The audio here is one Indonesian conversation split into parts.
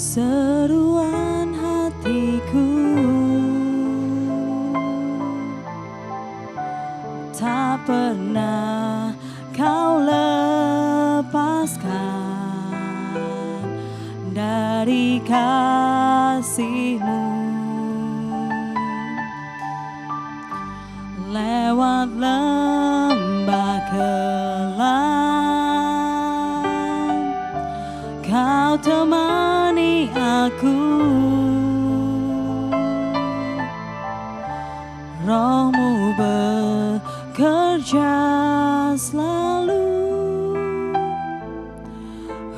seruan hatiku, tak pernah kau lepaskan dari kasih-Mu. Lewat lembah kelam, Kau temani aku. Roh-Mu bekerja selalu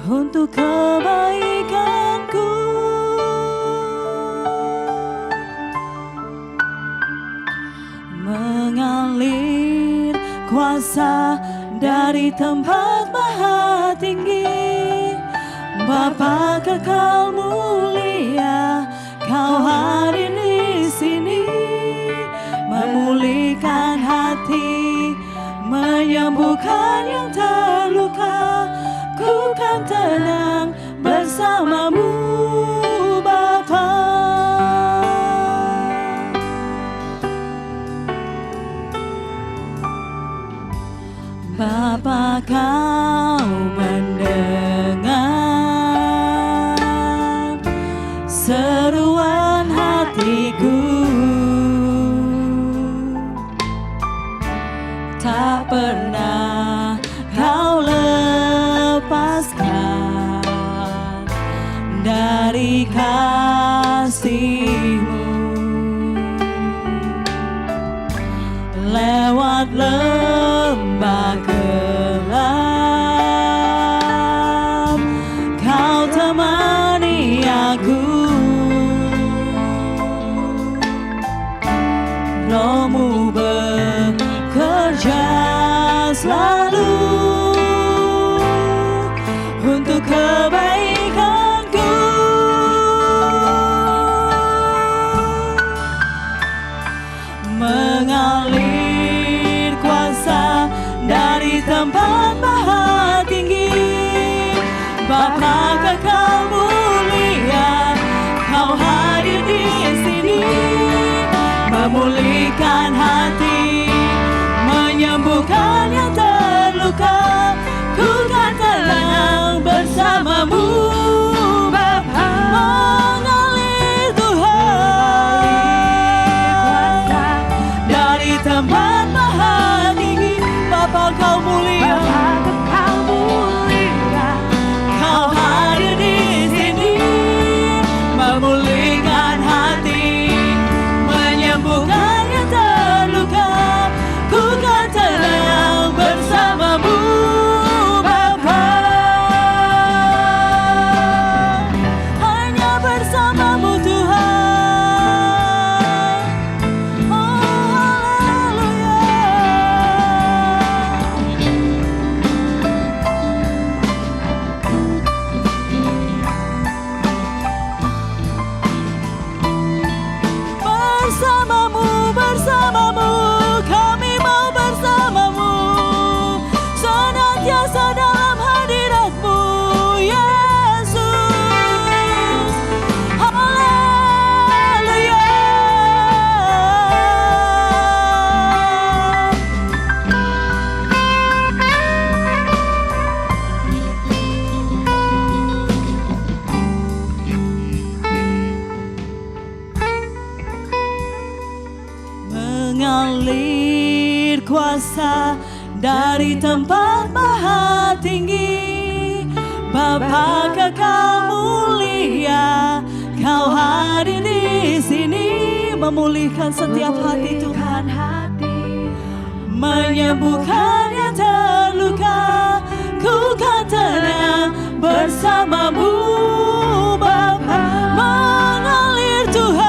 untuk kebaikanku. Mengalir kuasa dari tempat maha tinggi, Bapa kekal mulia, Kau hadir di sini, memulihkan hati, menyembuhkan yang terluka. Ku kan tenang bersama-Mu, Bapa. Bapa, Kau mendengar seruan hatiku, tak pernah Kau lepaskan dari kasih-Mu. Lewat lembah kelam, Kau temani aku. Roh-Mu bekerja selalu untuk kebaikanku. Mengalir kuasa dari tempat maha tinggi, Bapa kekal mulia, Kau hadir di sini, memulihkan hati, menyembuhkan yang terluka. Ku kan tenang bersama-Mu, Bapa. Mengalir Tuhan dari tempat maha tinggi, Bapa Kau mulia, Kau hadir di sini, memulihkan hati, menyembuhkan yang terluka. Ku kan tenang bersama-Mu, Bapa. Hanya bersama-Mu Tuhan. Oh haleluya. Bersama-Mu, kami mau bersama-Mu, senantiasa dalam hadirat-Mu, Yesus. Haleluya. Mengalir kuasa dari tempat maha tinggi, Bapa kekal mulia, Kau hadir di sini, memulihkan setiap hati Tuhan, menyembuhkan yang terluka. Ku kan tenang bersama-Mu, Bapa. Mengalir Tuhan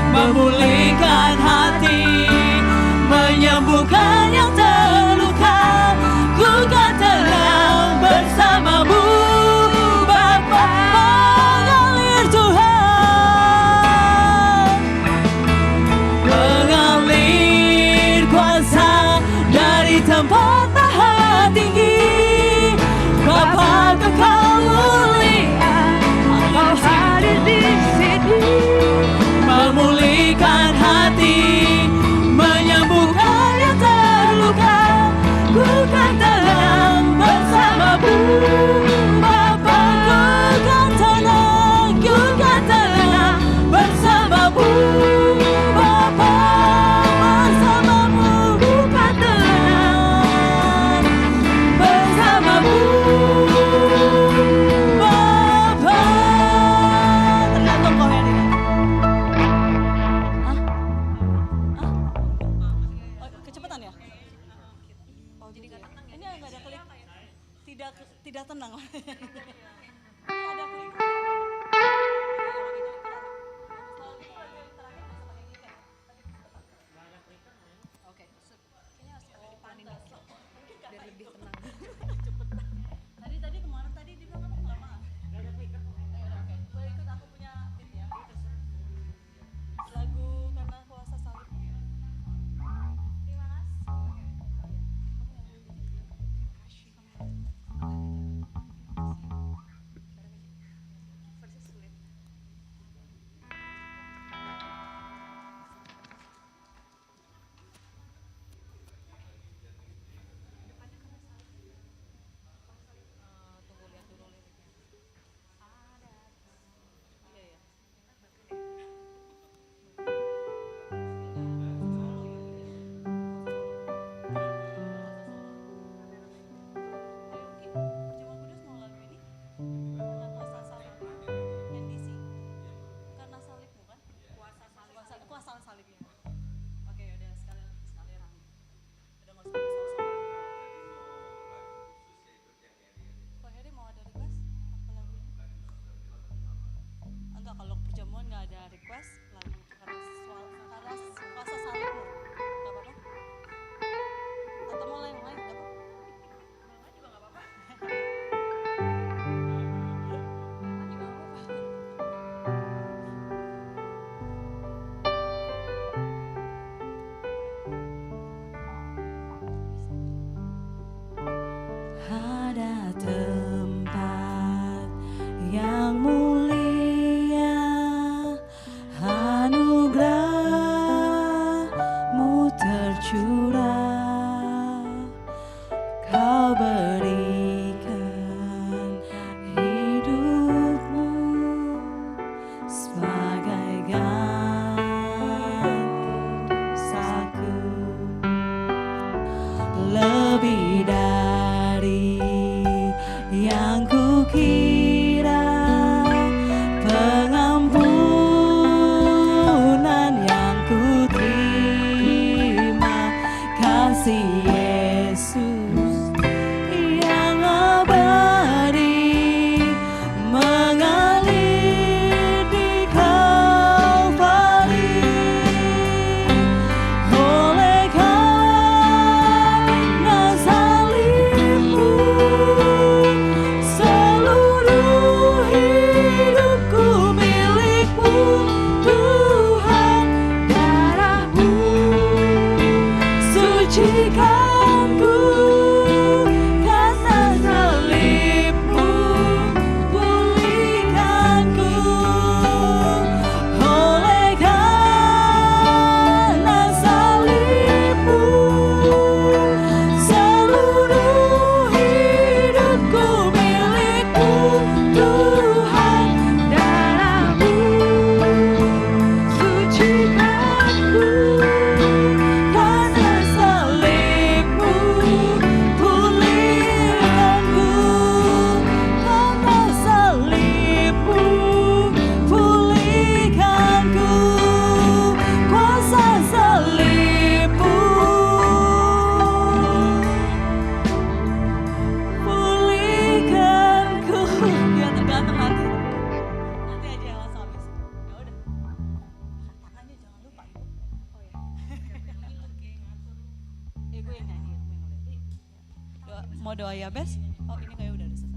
memulihkan hati, menyembuhkan yang terluka. Ku kan tenang bersama-Mu, Bapa. doa Yabes. Oh ini kayak udah selesai.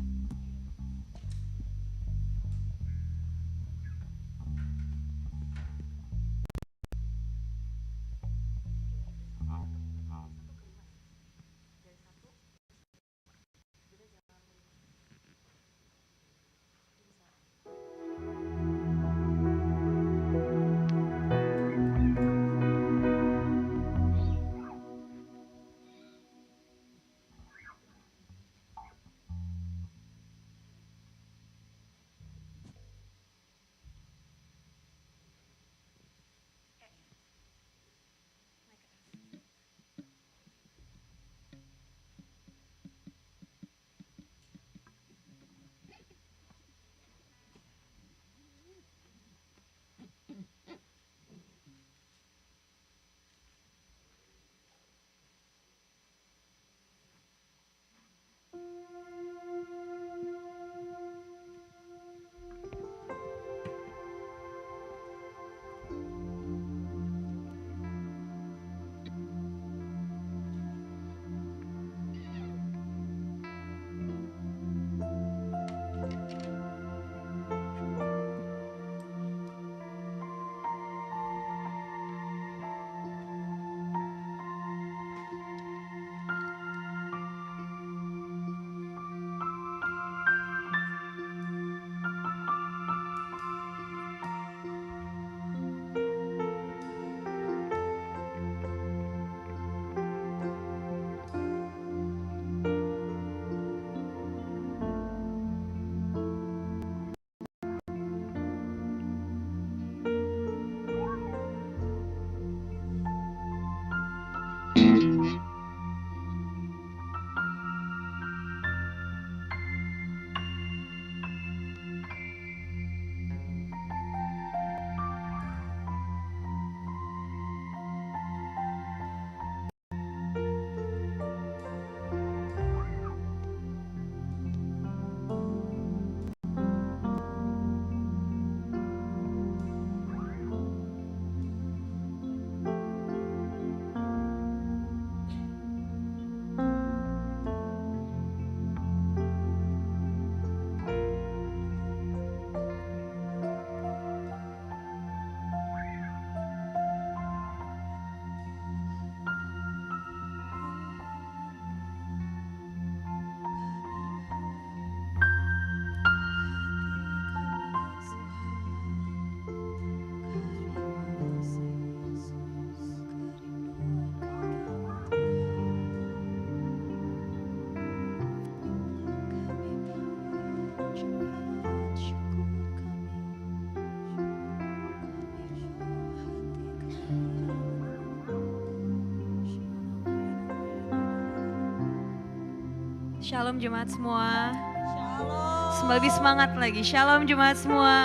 Shalom jemaat semua. Shalom. Lebih semangat lagi. Shalom jemaat semua.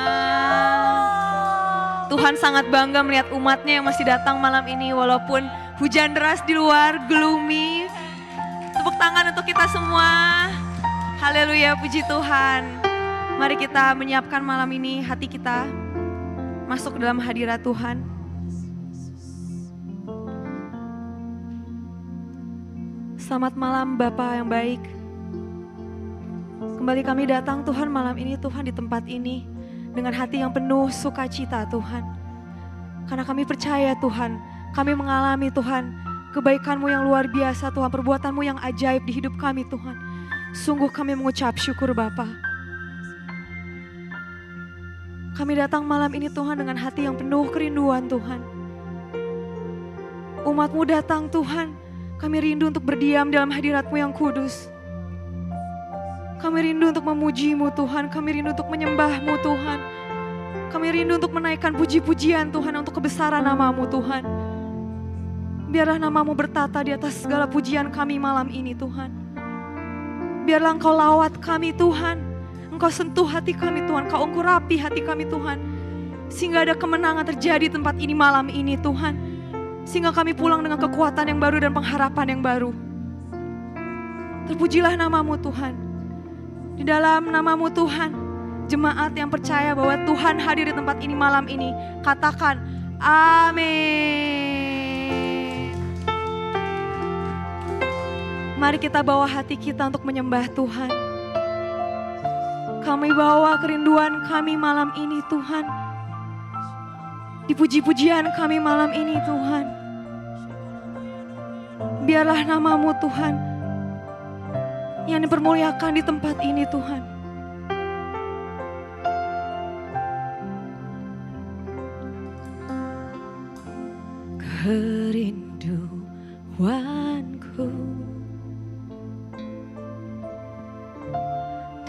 Tuhan sangat bangga melihat umatnya yang masih datang malam ini walaupun hujan deras di luar, gloomy. Tepuk tangan untuk kita semua. Haleluya, puji Tuhan. Mari kita menyiapkan malam ini hati kita masuk ke dalam hadirat Tuhan. Selamat malam Bapa yang baik. Kembali kami datang Tuhan malam ini Tuhan di tempat ini dengan hati yang penuh sukacita Tuhan. Karena kami percaya Tuhan, kami mengalami Tuhan kebaikan-Mu yang luar biasa Tuhan, perbuatan-Mu yang ajaib di hidup kami Tuhan. Sungguh kami mengucap syukur Bapa. Kami datang malam ini Tuhan dengan hati yang penuh kerinduan Tuhan. Umat-Mu datang Tuhan, kami rindu untuk berdiam dalam hadirat-Mu yang kudus. Kami rindu untuk memuji-Mu Tuhan, kami rindu untuk menyembah-Mu Tuhan. Kami rindu untuk menaikkan puji-pujian Tuhan untuk kebesaran nama-Mu Tuhan. Biarlah nama-Mu bertata di atas segala pujian kami malam ini Tuhan. Biarlah Engkau lawat kami Tuhan, Engkau sentuh hati kami Tuhan, Engkau ungkurapi hati kami Tuhan. Sehingga ada kemenangan terjadi di tempat ini malam ini Tuhan. Sehingga kami pulang dengan kekuatan yang baru dan pengharapan yang baru. Terpujilah nama-Mu Tuhan. Di dalam nama-Mu Tuhan, jemaat yang percaya bahwa Tuhan hadir di tempat ini malam ini, katakan amin. Mari kita bawa hati kita untuk menyembah Tuhan. Kami bawa kerinduan kami malam ini Tuhan. Di puji-pujian kami malam ini Tuhan. Biarlah nama-Mu Tuhan yang dipermuliakan di tempat ini Tuhan. Kerinduanku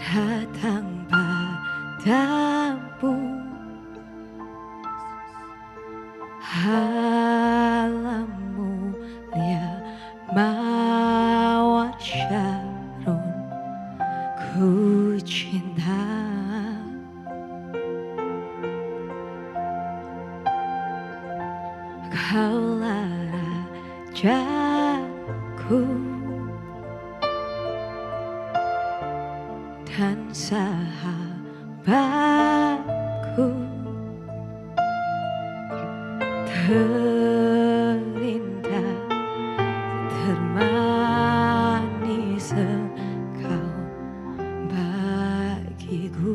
datang padamu, alam mulia mawar Syarun, ku cinta. Kaulah Rajaku dan sahabatku, terindah, termanis Engkau bagiku.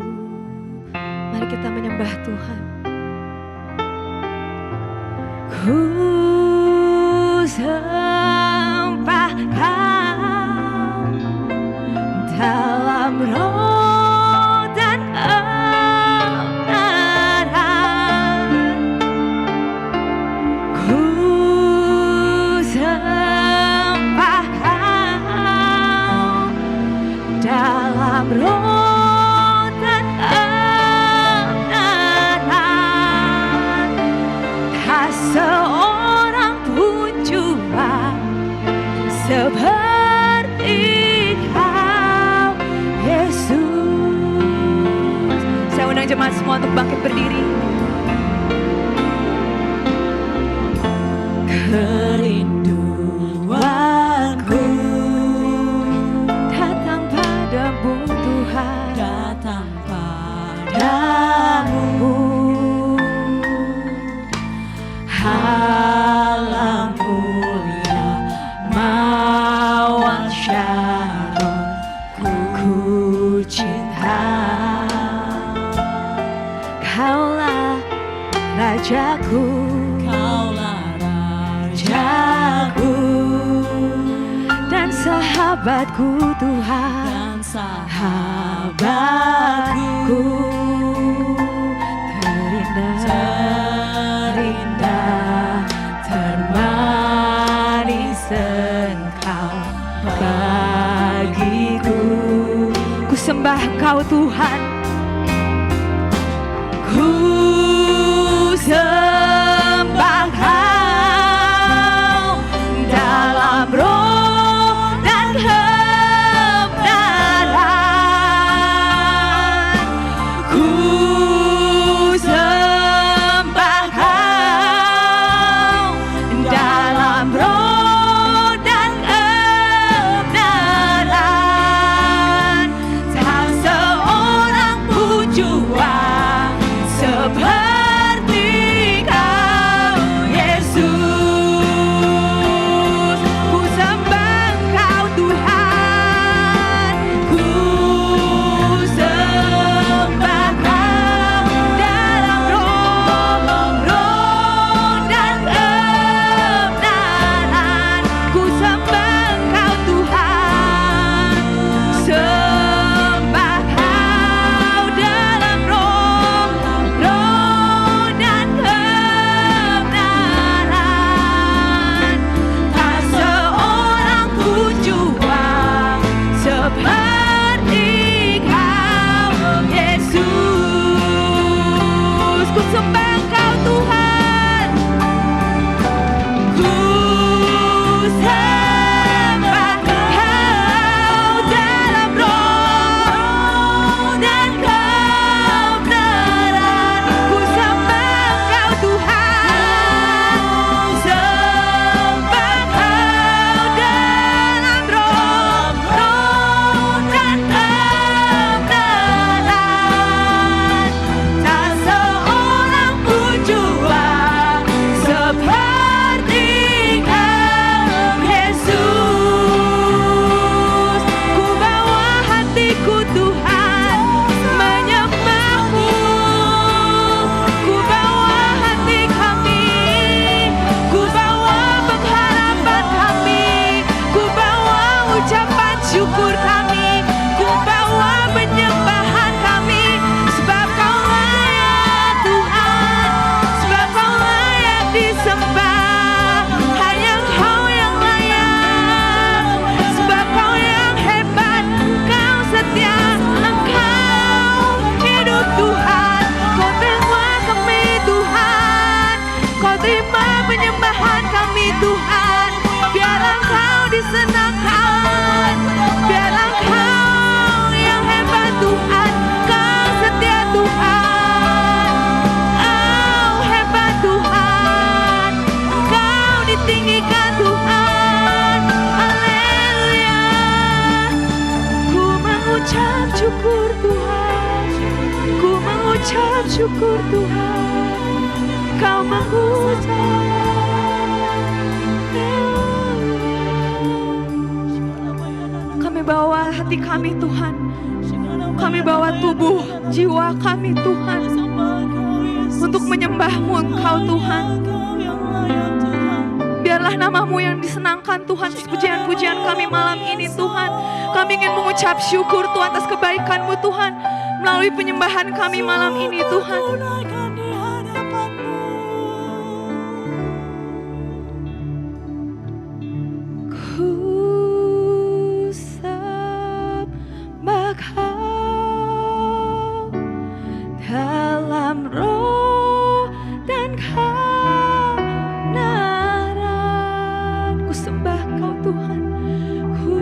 Mari kita menyembah Tuhan. Ku sembah Kau dalam roh dan kebenaran. Ku sembah Kau dalam roh dan kebenaran. Tak seorang pun jua seperti Kau, Yesus. Saya undang jemaat semua untuk bangkit berdiri. Kerinduanku datang padamu Tuhan, datang padamu, alam mulia mawar Syarun, ku cinta. Kaulah Rajaku, Kaulah Rajaku dan sahabatku Tuhan, dan sahabatku, terindah, termanis Engkau bagiku. Ku sembah Engkau Tuhan. Ku sembah Kau dalam roh dan kebenaran. Ku sembah Kau dalam roh dan kebenaran. Tak seorang pun jua seperti Kau, Yesus. Ku sembah Kau Tuhan. Ku sembah Kau dalam roh dan kebenaran. Ku sembah Kau Tuhan. Sembah Kau dalam roh dan kebenaran. Tak seorang pun jua seperti Kau, Yesus. Ku sembah Kau Tuhan. Ku sembah Kau dalam roh dan kebenaran. Ku sembah Kau Tuhan. Sembah Kau dalam roh dan kebenaran. Tak seorang pun Tuhan. Biarlah Engkau disenangkan, biarlah Engkau yang hebat Tuhan. Kau setia Tuhan, Engkau hebat Tuhan, Engkau ditinggikan Tuhan. Haleluya. Ku mengucap syukur Tuhan, ku mengucap syukur Tuhan. Kau mengucap. Kami bawa hati kami Tuhan, kami bawa tubuh jiwa kami Tuhan untuk menyembah-Mu Engkau Tuhan. Biarlah nama-Mu yang disenangkan Tuhan atas pujian-pujian kami malam ini Tuhan. Kami ingin mengucap syukur Tuhan atas kebaikan-Mu Tuhan melalui penyembahan kami malam ini Tuhan. Dalam roh dan kebenaran, ku sembah Kau Tuhan. Ku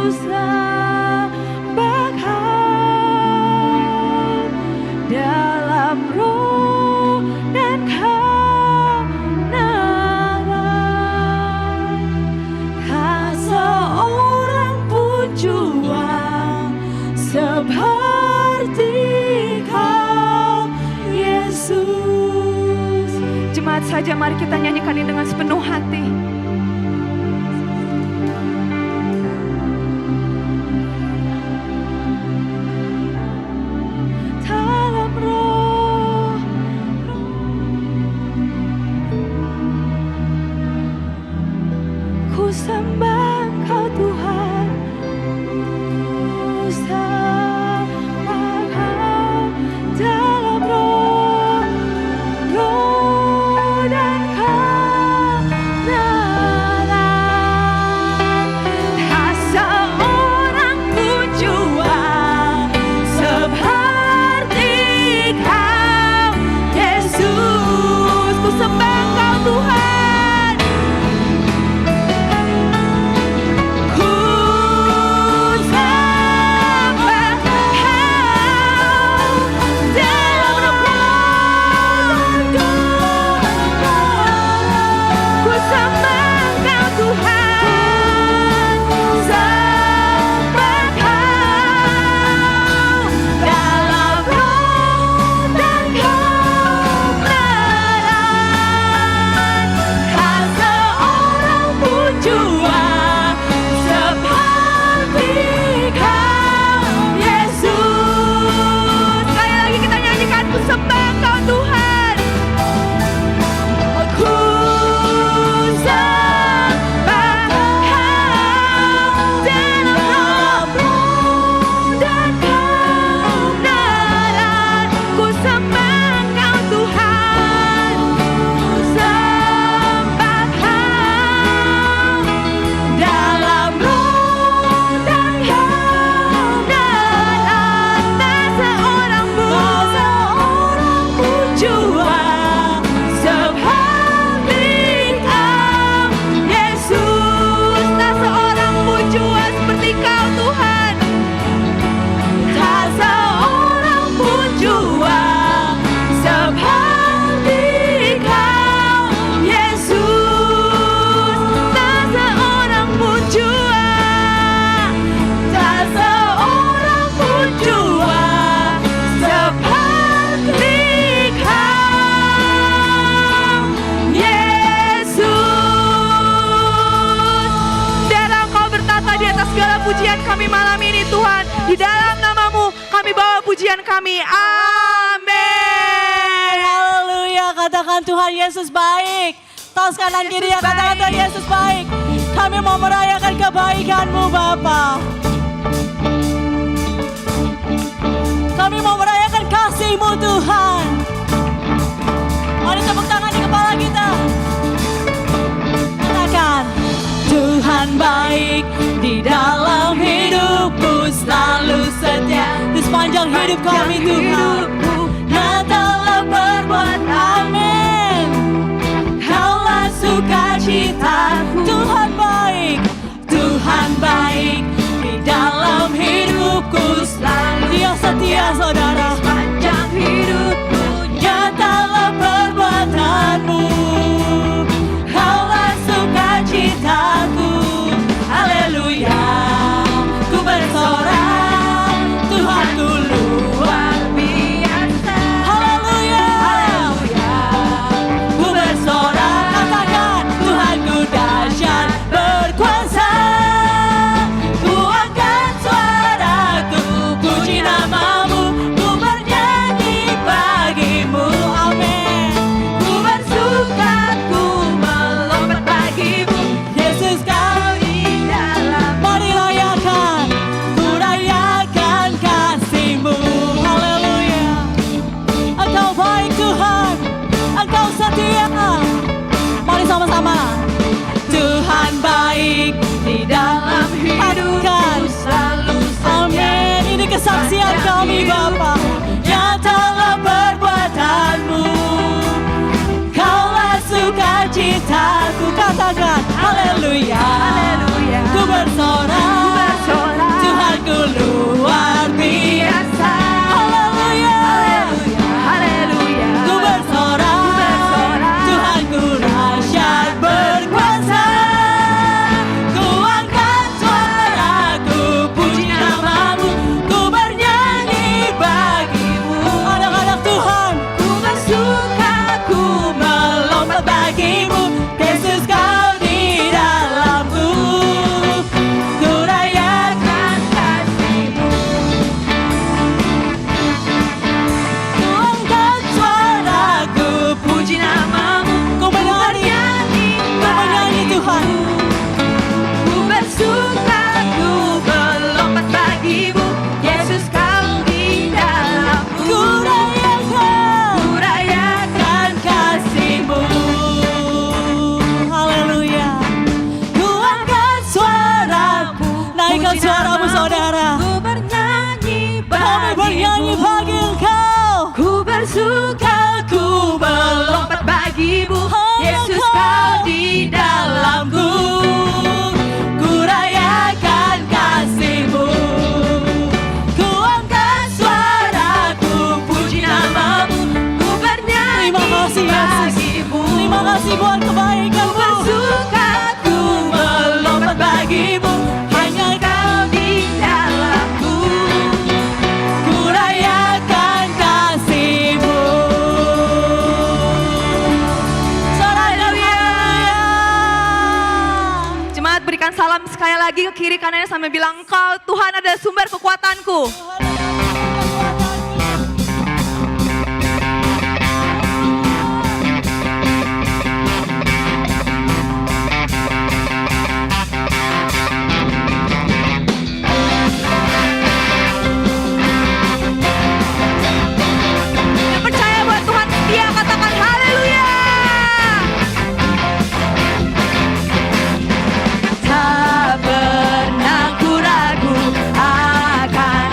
sembah Kau dalam roh dan kebenaran. Tak seorang pun jua seperti Yesus. Jemaat saja mari kita nyanyikan ini dengan sepenuh hati. Dalam roh, ku sembah Kau Tuhan. Ku sembah Kau dalam roh dan kebenaran. Tak seorang pun jua seperti Kau Yesus. Ku sembah Kau Tuhan. Ku sembah Kau dalam roh dan kebenaran. Ku sembah Kau Tuhan. Ku sembah Kau dalam roh dan kebenaran. Tak seorang pun jua seperti Kau Yesus. Sekali lagi kita nyanyikan, ku sembah Kau Tuhan. Ku sembah Kau dalam roh dan kebenaran. Ku sembah Kau Tuhan. Ku sembah Kau dalam roh dan kebenaran. Tak seorang pun jua seperti Kau Yesus. Tak seorang pun jua seperti Kau Tuhan. Tak seorang pun jua seperti Kau Yesus. Tak seorang pun jua, tak seorang pun jua seperti Kau Yesus. Biarlah Engkau bertata di atas segala pujian kami malam ini Tuhan. Di dalam nama-Mu kami bawa pujian kami. Amin. Haleluya, katakan Tuhan Yesus baik. Tos kanan kiri ya, katakan Tuhan Yesus baik. Kami mau merayakan kebaikan-Mu Bapa. Kami mau merayakan kasih-Mu Tuhan. Mari tepuk tangan di kepala kita. Katakan Tuhan baik di dalam hidupku, selalu setia di sepanjang hidup kami Tuhan. Kau telah berbuat amin. Kaulah suka hidupku selalu. Dia setia saudara. Sepanjang hidupku Nyatalah perbuatanmu, Kaulah sukacitaku. Haleluya, ku bersorak, Tuhanku luar biasa. Haleluya, haleluya, ku bersorak, katakan Tuhanku dahsyat berkuasa. Ku angkat suaraku, puji namamu, ku bernyanyi bagimu. Amin. Ku bersuka, ku melompat bagimu. Yesus kau di dalam. Mari rayakan, ku rayakan kasih-Mu. Haleluya. Engkau baik Tuhan, Engkau setia. Mari sama-sama. Tuhan baik di dalam hidupku selalu setia. Amin. Ini kesaksian kami Bapa. Nyatalah perbuatanmu, Kaulah sukacitaku. Katakan haleluya, Haleluya. ku bersorak, bersorak. Tuhanku luar biasa. Haleluya, Haleluya. ku bersorak, bersorak. Tuhanku dahsyat berkuasa. Ku angkat suaraku, puji namamu, ku bernyanyi bagimu. Anak-anak Tuhan, Ku bersuka, ku melompat bagimu. Yesus kau di dalamku, ku rayakan kasih-Mu. Ku angkat suaraku, puji namamu, ku bernyanyi Tuhan. ku bersuka, ku melompat bagimu. Yesus kau di dalamku. Ku rayakan, Ku rayakan kasih-Mu. Haleluya. Ku angkat suaraku. Naikkan puji suaramu namamu. saudara. Ku bernyanyi Kami bernyanyi bagimu. bagi Engkau. Ku bersuka, ku melompat bagimu. Yesus kau di dalamku. Ku rayakan kasih-Mu. Ku angkat suaraku, puji namamu. Ku bernyanyi Terima kasih Yesus. bagimu. Terima kasih buat Ku kebaikan-Mu. bersuka, ku melompat bagimu. Hanya kau di dalamku. Ku rayakan kasih-Mu. Haleluya. Jemaat berikan salam sekali lagi ke kiri kanannya sambil bilang, Engkau Tuhan adalah sumber kekuatanku. Yang percaya bahwa Tuhan setia, katakan haleluya. Tak pernah ku ragu akan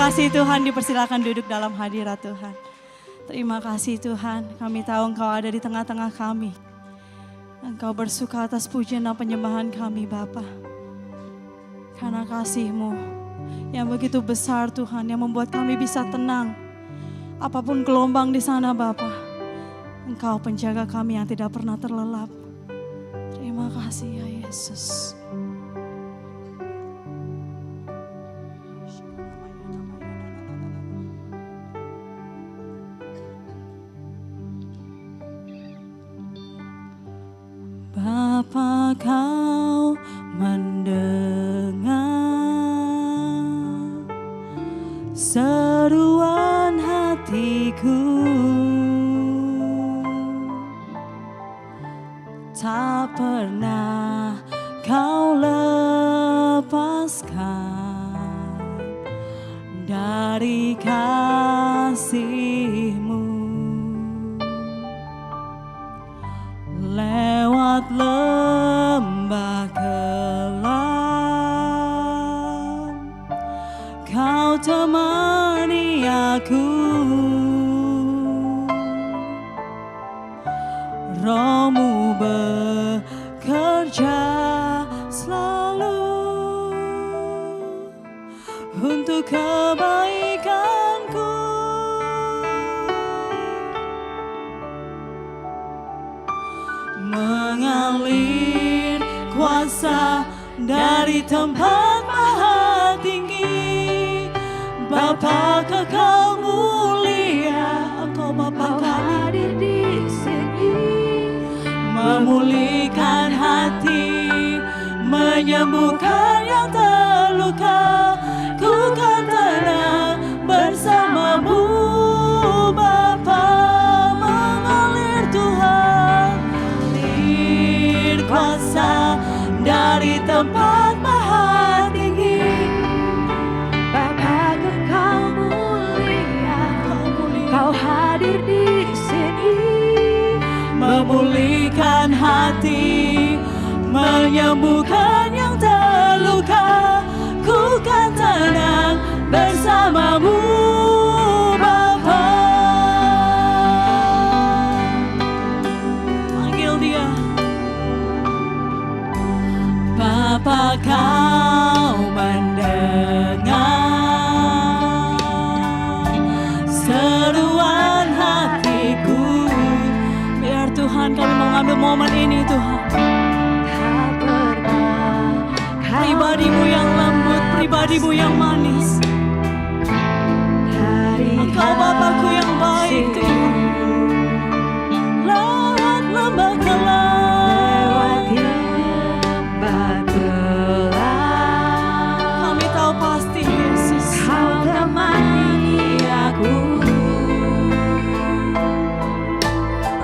kasih Tuhan, dipersilakan duduk dalam hadirat Tuhan. Terima kasih Tuhan, kami tahu Engkau ada di tengah-tengah kami. Engkau bersuka atas pujian dan penyembahan kami Bapa. Karena kasih-Mu yang begitu besar Tuhan, yang membuat kami bisa tenang. Apapun gelombang di sana Bapa, Engkau penjaga kami yang tidak pernah terlelap. Terima kasih ya Yesus. Bapa, Kau mendengar seruan hatiku, tak pernah Kau lepaskan dari kasih-Mu. Lewat lembah kelam, Kau temani aku. Roh-Mu bekerja selalu untuk kebaikanku. Mengalir kuasa dari tempat maha tinggi. Bapa Kekal mulia, Engkau Bapa kami hadir di sini, memulihkan hati, menyembuhkan yang terluka. Ku kan tenang bersama-Mu Bapa. Mengalir Tuhan, mengalir kuasa dari tempat maha tinggi. Bapa Kekal mulia, Kau hadir di sini, memulihkan hati, menyembuhkan yang terluka. Ku kan tenang bersama-Mu Bapa. Panggil Dia. Bapa, Kau mendengar seruan hatiku. Biar Tuhan, kami mau ngambil momen ini Tuhan. tak pernah Pribadi-Mu yang lembut, pribadi-Mu yang manis. dari Engkau Bapakku yang baik Tuhan. Lewat lembah kelam, lembah kelam, kami tahu pasti Yesus. Kau temani aku.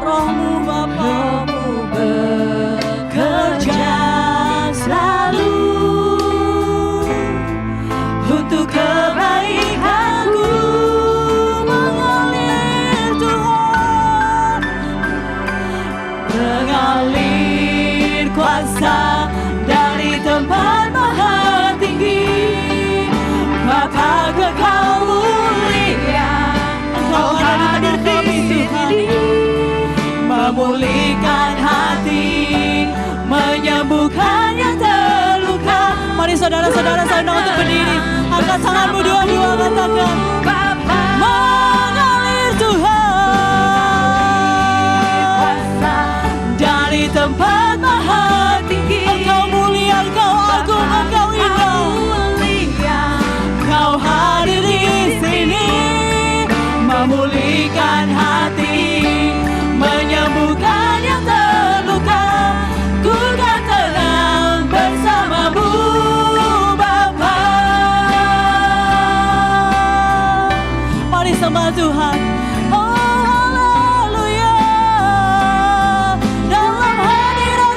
Roh-Mu Bapa Roh-Mu bekerja selalu untuk kebaikanku. Mengalir Tuhan, mengalir kuasa dari tempat maha tinggi. Bapa Kekal mulia, Engkau hadir di sini, memulihkan hati, menyembuhkan yang terluka. Mari saudara-saudara, saya undang untuk berdiri. Angkat tanganmu dua-dua, katakan Bapa. Mengalir Tuhan dari tempat maha tinggi. Engkau mulia, Engkau agung, Engkau indah. Kau hadir di sini, memulihkan hati, menyembuhkan yang terluka. Ku kan tenang bersama-Mu Bapa. Mari sembah Tuhan. Oh haleluya, dalam hadirat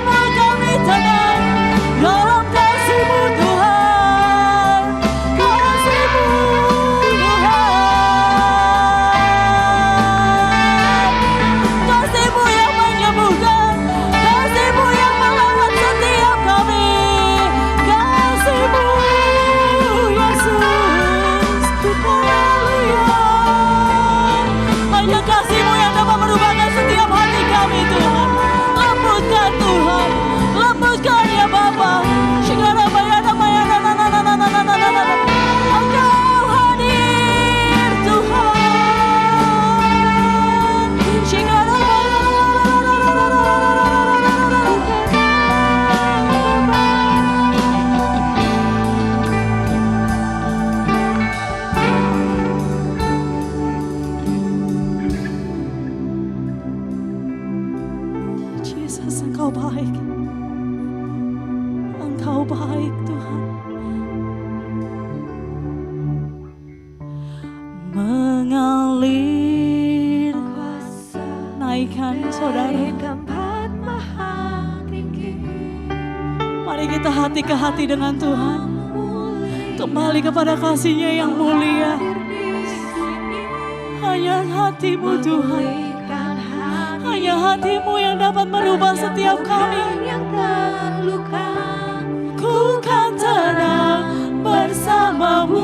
Engkau baik Tuhan. Mengalir kuasa, naikkan saudara. Tempat maha tinggi. Mari kita hati ke hati dengan Tuhan. Kembali kepada kasih-Nya yang mulia. Hanya hati-Mu Tuhan. Hanya hati-Mu yang dapat merubah setiap kami yang terluka. Ku kan tenang bersama-Mu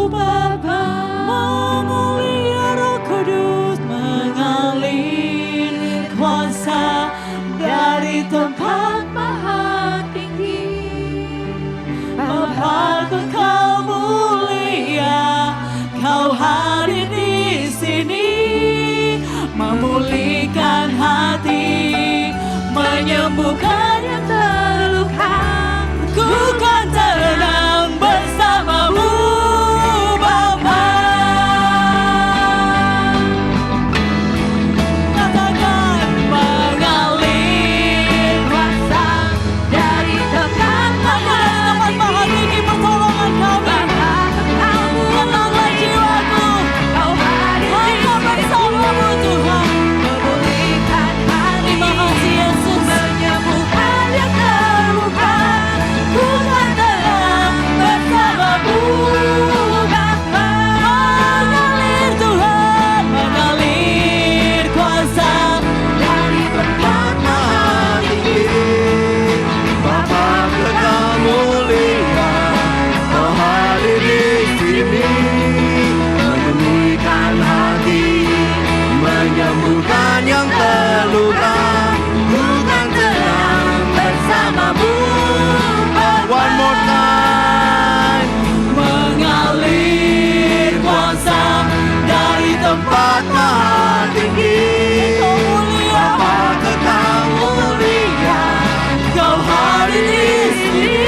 Bapa. Mengalir Roh Kudus, mengalir kuasa dari tempat maha tinggi. Bapa, Kau mulia, Kau hadir di sini, memulihkan hati, menyembuhkan yang terluka. Ku kan tenang bersama-Mu Bapa. Katakan, mengalir kuasa dari tempat maha tinggi pertolongan kami. Tenanglah jiwaku, hanya bersama-Mu Tuhan. Memulihkan hati, terima kasih Yesus, menyembuhkan yang terluka. Ku kan tenang bersama-Mu Bapa. Mengalir Tuhan, mengalir kuasa dari tempat maha tinggi. Bapa, Kau mulia, Kau hadir di sini, memulihkan hati, menyembuhkan yang terluka. Ku kan tenang bersama-Mu. One more time. Mengalir kuasa dari tempat maha tinggi. Bapa, Kau mulia, Kau hadir di sini,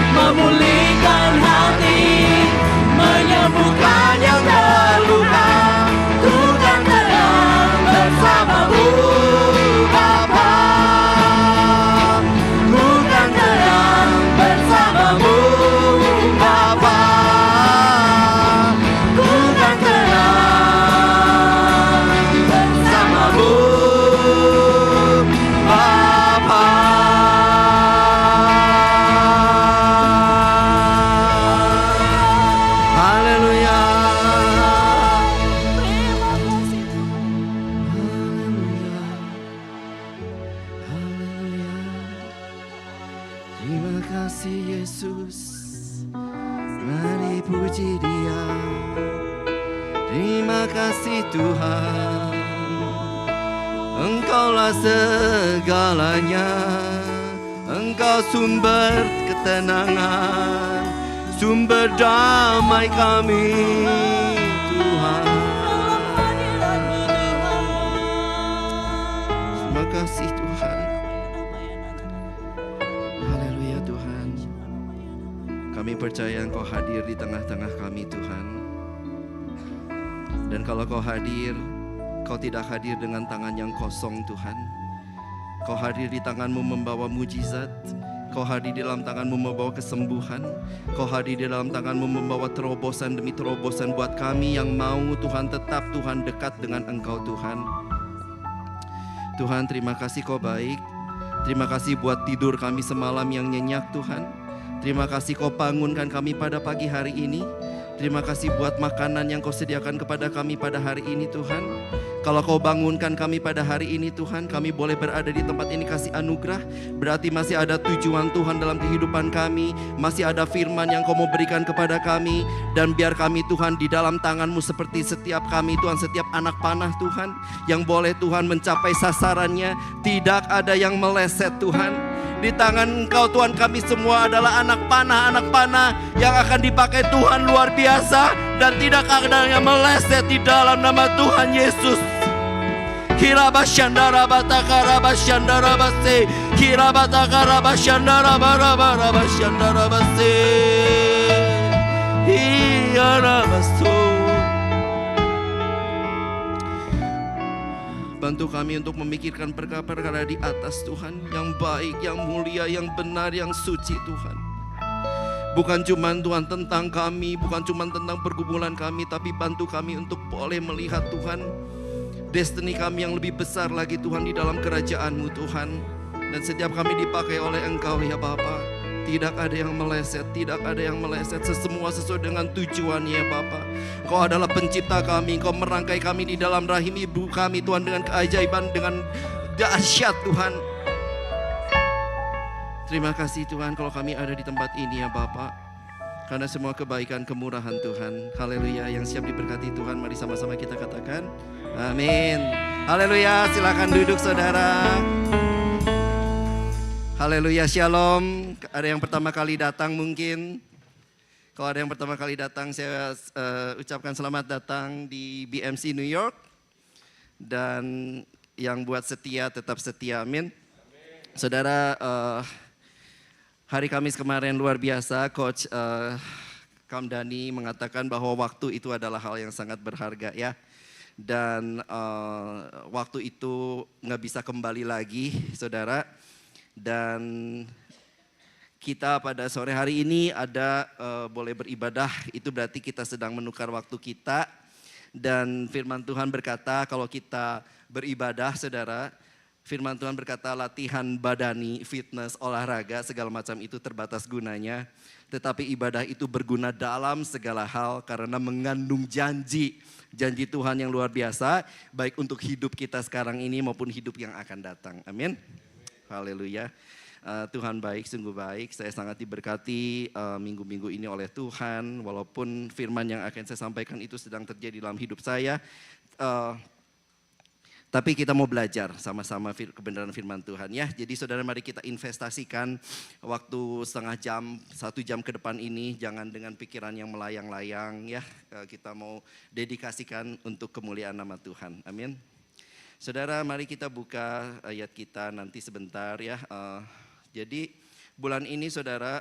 memulihkan hati, menyembuhkan yang terluka. Ku kan tenang bersama-Mu Bapa. Ku kan tenang bersama-Mu Bapa. Ku kan tenang bersama-Mu Bapa. Haleluya. Terima kasih Tuhan. Haleluya. Haleluya. Terima kasih Yesus. Mari puji Dia. Terima kasih Tuhan. Engkaulah segalanya. Engkau sumber ketenangan, sumber damai kami, Tuhan. Terima kasih Tuhan. Haleluya Tuhan. Kami percaya Engkau hadir di tengah-tengah kami Tuhan. Dan kalau Kau hadir, Kau tidak hadir dengan tangan yang kosong Tuhan. Kau hadir di tangan-Mu membawa mujizat. Kau hadir di dalam tangan-Mu membawa kesembuhan. Kau hadir di dalam tangan-Mu membawa terobosan demi terobosan buat kami yang mau Tuhan tetap Tuhan dekat dengan Engkau Tuhan. Tuhan, terima kasih Kau baik. Terima kasih buat tidur kami semalam yang nyenyak Tuhan. Terima kasih Kau bangunkan kami pada pagi hari ini. Terima kasih buat makanan yang Kau sediakan kepada kami pada hari ini Tuhan. Kalau Kau bangunkan kami pada hari ini Tuhan, kami boleh berada di tempat ini kasih anugerah. Berarti masih ada tujuan Tuhan dalam kehidupan kami. Masih ada firman yang Kau mau berikan kepada kami. Dan biar kami Tuhan di dalam tangan-Mu seperti setiap kami Tuhan, setiap anak panah Tuhan, yang boleh Tuhan mencapai sasarannya. Tidak ada yang meleset Tuhan. Di tangan Engkau Tuhan, kami semua adalah anak panah yang akan dipakai Tuhan luar biasa. Dan tidak ada yang meleset di dalam nama Tuhan Yesus. Kirabashandara batakara bashandara base. Kirabatakara bashandara barabara bashandara base. Iyarabaso. Bantu kami untuk memikirkan perkara-perkara di atas Tuhan, yang baik, yang mulia, yang benar, yang suci Tuhan. Bukan cuma Tuhan tentang kami, bukan cuma tentang pergumulan kami, tapi bantu kami untuk boleh melihat Tuhan, destiny kami yang lebih besar lagi Tuhan di dalam kerajaan-Mu Tuhan. Dan setiap kami dipakai oleh Engkau ya Bapa, tidak ada yang meleset, tidak ada yang meleset. Semua sesuai dengan tujuannya ya Bapa. Engkau adalah pencipta kami, Engkau merangkai kami di dalam rahim ibu kami Tuhan, dengan keajaiban, dengan dahsyat Tuhan. Terima kasih Tuhan kalau kami ada di tempat ini ya Bapa, karena semua kebaikan kemurahan Tuhan. Haleluya. Yang siap diberkati Tuhan, mari sama-sama kita katakan amin. Haleluya. Silakan duduk saudara. Haleluya, shalom. Ada yang pertama kali datang mungkin. Kalau ada yang pertama kali datang, saya ucapkan selamat datang di BMC New York. Dan yang buat setia tetap setia, amin. Saudara, hari Kamis kemarin luar biasa, Coach Kamdani mengatakan bahwa waktu itu adalah hal yang sangat berharga ya. Dan waktu itu nggak bisa kembali lagi, saudara. Dan kita pada sore hari ini ada boleh beribadah, itu berarti kita sedang menukar waktu kita. Dan firman Tuhan berkata kalau kita beribadah saudara, firman Tuhan berkata latihan badani, fitness, olahraga, segala macam itu terbatas gunanya. Tetapi ibadah itu berguna dalam segala hal karena mengandung janji Tuhan yang luar biasa, baik untuk hidup kita sekarang ini maupun hidup yang akan datang, amin. Haleluya. Tuhan baik, sungguh baik. Saya sangat diberkati minggu-minggu ini oleh Tuhan. Walaupun firman yang akan saya sampaikan itu sedang terjadi dalam hidup saya. Tapi kita mau belajar sama-sama kebenaran firman Tuhan ya. Jadi saudara, mari kita investasikan waktu setengah jam, 1 jam ke depan ini. Jangan dengan pikiran yang melayang-layang ya. Kita mau dedikasikan untuk kemuliaan nama Tuhan. Amin. Saudara, mari kita buka ayat kita nanti sebentar ya. Jadi bulan ini saudara,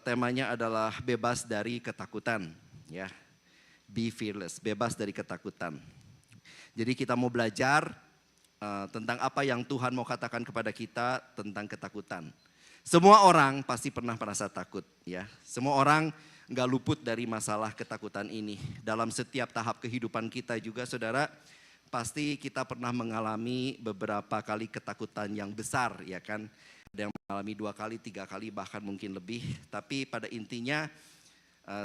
temanya adalah bebas dari ketakutan ya. Be fearless, bebas dari ketakutan. Jadi kita mau belajar tentang apa yang Tuhan mau katakan kepada kita tentang ketakutan. Semua orang pasti pernah merasa takut ya. Semua orang nggak luput dari masalah ketakutan ini. Dalam setiap tahap kehidupan kita juga saudara, pasti kita pernah mengalami beberapa kali ketakutan yang besar ya kan. Ada yang mengalami 2 kali, 3 kali, bahkan mungkin lebih. Tapi pada intinya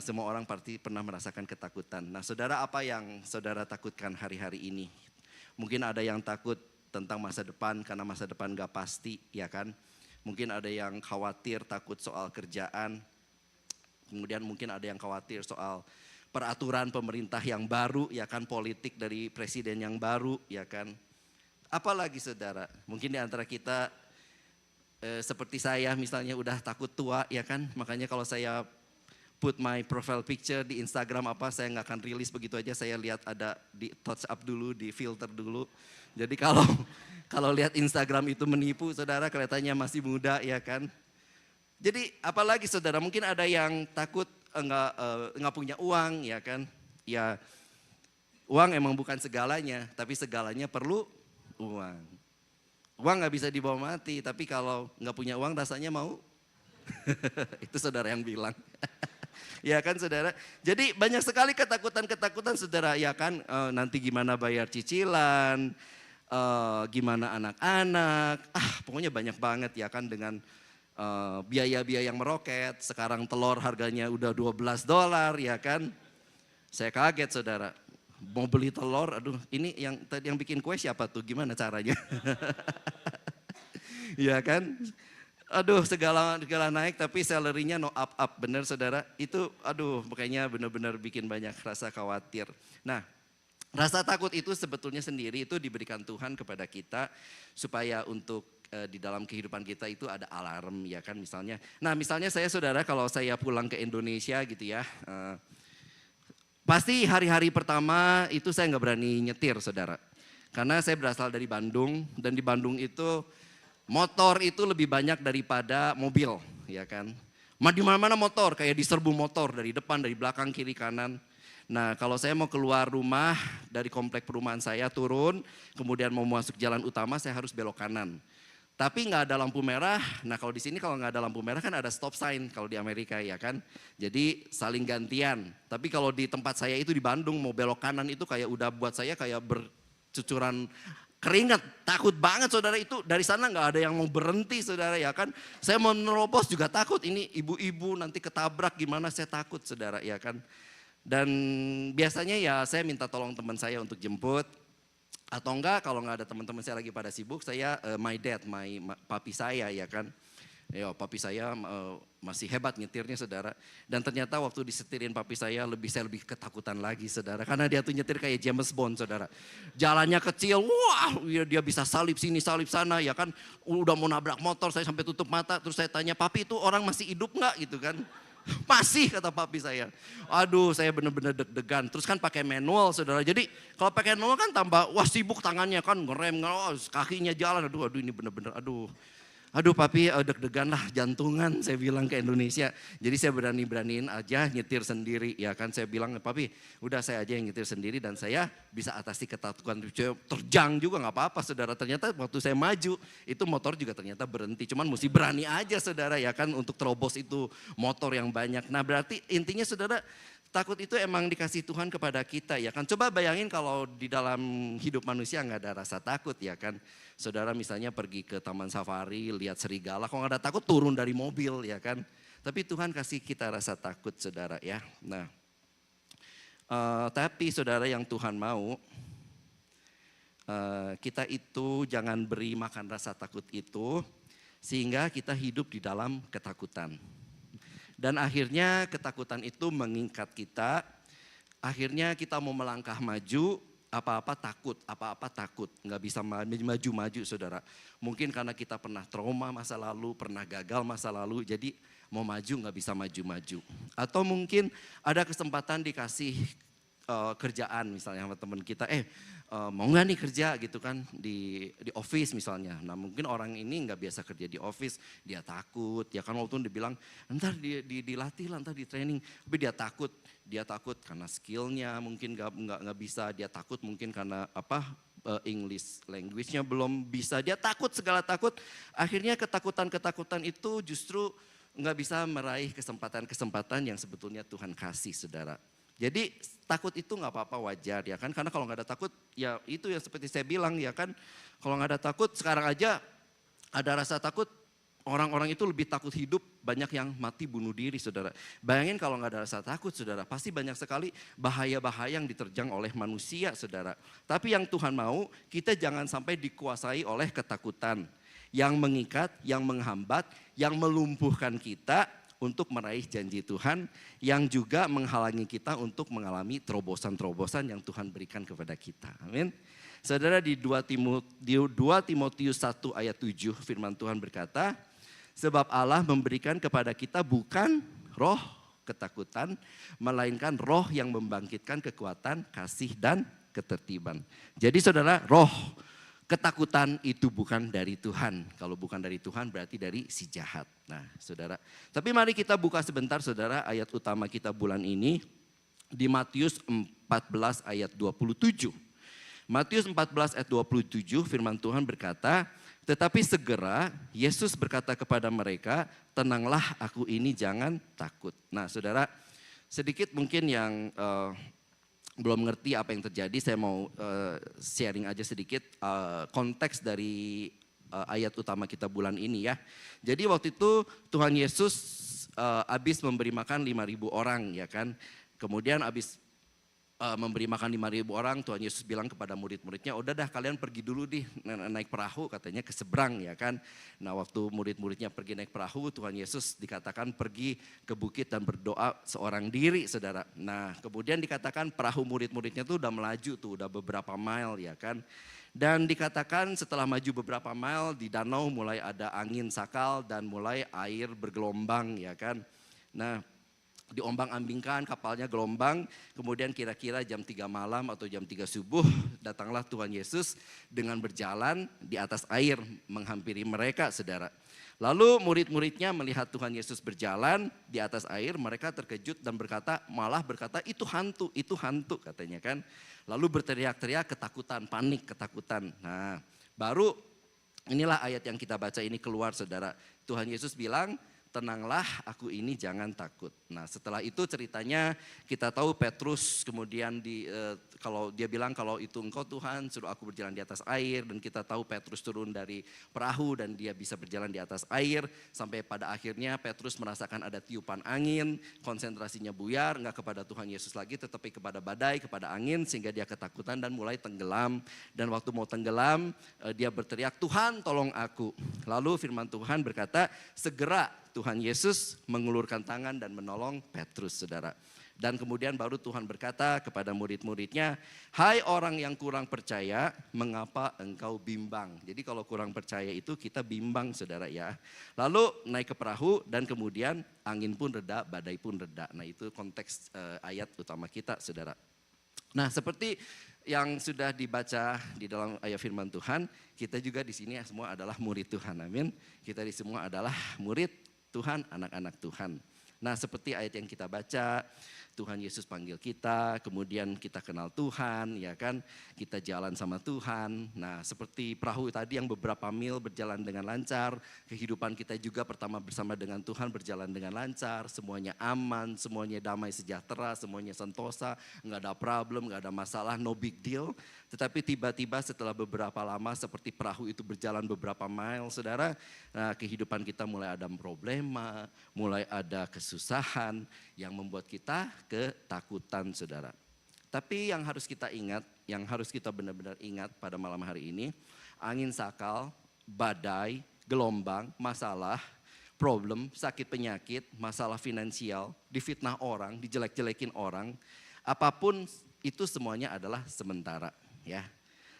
semua orang pasti pernah merasakan ketakutan. Nah saudara, apa yang saudara takutkan hari-hari ini? Mungkin ada yang takut tentang masa depan karena masa depan gak pasti ya kan. Mungkin ada yang khawatir takut soal kerjaan. Kemudian mungkin ada yang khawatir soal peraturan pemerintah yang baru ya kan, politik dari presiden yang baru ya kan. Apalagi saudara, mungkin di antara kita seperti saya misalnya udah takut tua ya kan. Makanya kalau saya put my profile picture di Instagram saya nggak akan rilis begitu aja, saya lihat ada di touch up dulu, di filter dulu. Jadi kalau lihat Instagram itu menipu saudara, kelihatannya masih muda ya kan. Jadi apalagi saudara, mungkin ada yang takut nggak punya uang ya kan. Ya uang emang bukan segalanya, tapi segalanya perlu uang. Uang nggak bisa dibawa mati, tapi kalau nggak punya uang rasanya mau. Itu saudara yang bilang. Ya kan saudara. Jadi banyak sekali ketakutan saudara ya kan. Nanti gimana bayar cicilan, gimana anak-anak. Pokoknya banyak banget ya kan, dengan biaya-biaya yang meroket. Sekarang telur harganya udah $12 ya kan. Saya kaget saudara. Mau beli telur, aduh ini yang bikin kue siapa tuh, gimana caranya? Ya kan. Aduh segala naik tapi salary-nya no up, bener saudara. Itu aduh kayaknya benar-benar bikin banyak rasa khawatir. Nah, rasa takut itu sebetulnya sendiri itu diberikan Tuhan kepada kita supaya untuk di dalam kehidupan kita itu ada alarm ya kan misalnya. Nah misalnya saya saudara, kalau saya pulang ke Indonesia gitu ya, pasti hari-hari pertama itu saya nggak berani nyetir saudara. Karena saya berasal dari Bandung, dan di Bandung itu motor itu lebih banyak daripada mobil ya kan. Di mana-mana motor, kayak diserbu motor dari depan, dari belakang, kiri, kanan. Nah kalau saya mau keluar rumah dari komplek perumahan saya turun, kemudian mau masuk jalan utama saya harus belok kanan. Tapi nggak ada lampu merah, nah kalau di sini kalau nggak ada lampu merah kan ada stop sign kalau di Amerika ya kan. Jadi saling gantian. Tapi kalau di tempat saya itu di Bandung mau belok kanan itu kayak udah buat saya kayak bercucuran keringat. Takut banget saudara, itu dari sana nggak ada yang mau berhenti saudara ya kan. Saya mau nerobos juga takut, ini ibu-ibu nanti ketabrak gimana, saya takut saudara ya kan. Dan biasanya ya saya minta tolong teman saya untuk jemput. Atau enggak kalau nggak ada teman-teman saya lagi pada sibuk, saya papi saya ya kan. Ya papi saya masih hebat nyetirnya saudara. Dan ternyata waktu disetirin papi saya lebih ketakutan lagi saudara. Karena dia tuh nyetir kayak James Bond saudara. Jalannya kecil, wah dia bisa salip sini salip sana ya kan. Udah mau nabrak motor, saya sampai tutup mata. Terus saya tanya, papi itu orang masih hidup nggak gitu kan. Masih kata papi saya. Aduh saya bener-bener deg-degan. Terus kan pakai manual saudara. Jadi kalau pakai manual kan tambah wah sibuk tangannya kan, ngerem, kakinya jalan. Aduh ini bener-bener aduh. Aduh papi deg-degan lah, jantungan saya bilang ke Indonesia. Jadi saya berani-beraniin aja nyetir sendiri ya kan. Saya bilang papi udah saya aja yang nyetir sendiri dan saya bisa atasi ketakutan. Terjang juga gak apa-apa saudara. Ternyata waktu saya maju itu motor juga ternyata berhenti. Cuman mesti berani aja saudara ya kan untuk terobos itu motor yang banyak. Nah berarti intinya saudara, takut itu emang dikasih Tuhan kepada kita ya kan. Coba bayangin kalau di dalam hidup manusia gak ada rasa takut ya kan. Saudara misalnya pergi ke taman safari, lihat serigala, kalau gak ada takut turun dari mobil ya kan. Tapi Tuhan kasih kita rasa takut saudara ya. Nah, tapi saudara yang Tuhan mau, kita itu jangan beri makan rasa takut itu, sehingga kita hidup di dalam ketakutan. Dan akhirnya ketakutan itu mengikat kita, akhirnya kita mau melangkah maju, apa-apa takut, nggak bisa maju-maju saudara. Mungkin karena kita pernah trauma masa lalu, pernah gagal masa lalu, jadi mau maju nggak bisa maju-maju. Atau mungkin ada kesempatan dikasih kerjaan misalnya sama teman kita, mau nggak nih kerja gitu kan di office misalnya. Nah mungkin orang ini nggak biasa kerja di office, dia takut ya kan, waktu dia bilang ntar dilatih lah, ntar di training, tapi dia takut karena skillnya mungkin nggak bisa, dia takut mungkin karena English language-nya belum bisa, dia takut segala takut. Akhirnya ketakutan itu justru nggak bisa meraih kesempatan yang sebetulnya Tuhan kasih saudara. Jadi takut itu nggak apa-apa, wajar ya kan, karena kalau nggak ada takut ya itu yang seperti saya bilang ya kan, kalau nggak ada takut sekarang aja ada rasa takut, orang-orang itu lebih takut hidup, banyak yang mati bunuh diri saudara. Bayangin kalau nggak ada rasa takut saudara, pasti banyak sekali bahaya-bahaya yang diterjang oleh manusia saudara. Tapi yang Tuhan mau kita jangan sampai dikuasai oleh ketakutan yang mengikat, yang menghambat, yang melumpuhkan kita untuk meraih janji Tuhan, yang juga menghalangi kita untuk mengalami terobosan-terobosan yang Tuhan berikan kepada kita. Amin. Saudara di 2 Timotius 1 ayat 7 firman Tuhan berkata, sebab Allah memberikan kepada kita bukan roh ketakutan, melainkan roh yang membangkitkan kekuatan, kasih dan ketertiban. Jadi saudara, roh ketakutan itu bukan dari Tuhan. Kalau bukan dari Tuhan berarti dari si jahat. Nah saudara, tapi mari kita buka sebentar saudara ayat utama kita bulan ini di Matius 14 ayat 27. Matius 14 ayat 27 firman Tuhan berkata, tetapi segera Yesus berkata kepada mereka, tenanglah aku ini, jangan takut. Nah saudara, sedikit mungkin yang belum ngerti apa yang terjadi, saya mau sharing aja sedikit konteks dari ayat utama kita bulan ini ya. Jadi waktu itu Tuhan Yesus habis memberi makan 5.000 orang ya kan. Kemudian habis memberi makan 5.000 orang, Tuhan Yesus bilang kepada murid-muridnya, udah dah kalian pergi dulu naik perahu katanya ke seberang ya kan. Nah waktu murid-muridnya pergi naik perahu, Tuhan Yesus dikatakan pergi ke bukit dan berdoa seorang diri saudara. Nah kemudian dikatakan perahu murid-muridnya tuh udah melaju tuh, udah beberapa mile ya kan. Dan dikatakan setelah maju beberapa mile di danau mulai ada angin sakal dan mulai air bergelombang ya kan. Nah diombang-ambingkan kapalnya gelombang, kemudian kira-kira jam 3 malam atau jam 3 subuh datanglah Tuhan Yesus dengan berjalan di atas air menghampiri mereka, saudara. Lalu murid-muridnya melihat Tuhan Yesus berjalan di atas air, mereka terkejut dan malah berkata itu hantu katanya kan. Lalu berteriak-teriak ketakutan, panik, ketakutan. Nah, baru inilah ayat yang kita baca ini keluar, saudara. Tuhan Yesus bilang, tenanglah, aku ini jangan takut. Nah, setelah itu ceritanya kita tahu Petrus kemudian kalau dia bilang kalau itu engkau Tuhan suruh aku berjalan di atas air, dan kita tahu Petrus turun dari perahu dan dia bisa berjalan di atas air sampai pada akhirnya Petrus merasakan ada tiupan angin, konsentrasinya buyar, enggak kepada Tuhan Yesus lagi tetapi kepada badai, kepada angin, sehingga dia ketakutan dan mulai tenggelam. Dan waktu mau tenggelam dia berteriak, Tuhan tolong aku. Lalu firman Tuhan berkata, segera Tuhan Yesus mengulurkan tangan dan menolong Petrus, saudara. Dan kemudian baru Tuhan berkata kepada murid-muridnya, hai orang yang kurang percaya, mengapa engkau bimbang? Jadi kalau kurang percaya itu kita bimbang, saudara ya. Lalu naik ke perahu dan kemudian angin pun reda, badai pun reda. Nah itu konteks ayat utama kita, saudara. Nah seperti yang sudah dibaca di dalam ayat firman Tuhan, kita juga di sini semua adalah murid Tuhan, amin. Kita di semua adalah murid Tuhan, anak-anak Tuhan. Nah seperti ayat yang kita baca, Tuhan Yesus panggil kita, kemudian kita kenal Tuhan, ya kan, kita jalan sama Tuhan. Nah seperti perahu tadi yang beberapa mil berjalan dengan lancar, kehidupan kita juga pertama bersama dengan Tuhan berjalan dengan lancar, semuanya aman, semuanya damai sejahtera, semuanya sentosa, nggak ada problem, nggak ada masalah, no big deal. Tetapi tiba-tiba setelah beberapa lama seperti perahu itu berjalan beberapa mile, saudara, nah, kehidupan kita mulai ada problema, mulai ada kesusahan yang membuat kita ketakutan, saudara. Tapi yang harus kita ingat, yang harus kita benar-benar ingat pada malam hari ini, angin sakal, badai, gelombang, masalah, problem, sakit penyakit, masalah finansial, difitnah orang, dijelek-jelekin orang, apapun itu semuanya adalah sementara, ya.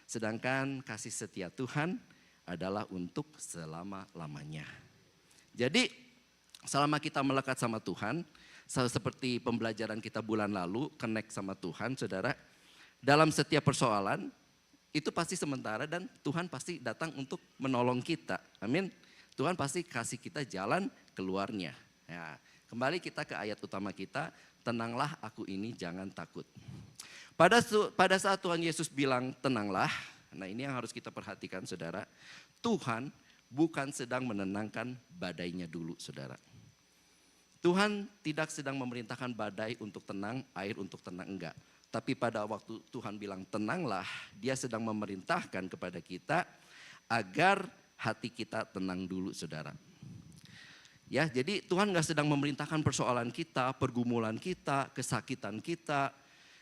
Sedangkan kasih setia Tuhan adalah untuk selama-lamanya. Jadi selama kita melekat sama Tuhan, seperti pembelajaran kita bulan lalu, connect sama Tuhan, saudara, dalam setiap persoalan itu pasti sementara dan Tuhan pasti datang untuk menolong kita, amin. Tuhan pasti kasih kita jalan keluarnya. Ya, kembali kita ke ayat utama kita, tenanglah aku ini jangan takut. Pada saat Tuhan Yesus bilang tenanglah, nah ini yang harus kita perhatikan, saudara. Tuhan bukan sedang menenangkan badainya dulu, saudara. Tuhan tidak sedang memerintahkan badai untuk tenang, air untuk tenang, enggak. Tapi pada waktu Tuhan bilang tenanglah, dia sedang memerintahkan kepada kita agar hati kita tenang dulu, saudara. Ya, jadi Tuhan gak sedang memerintahkan persoalan kita, pergumulan kita, kesakitan kita,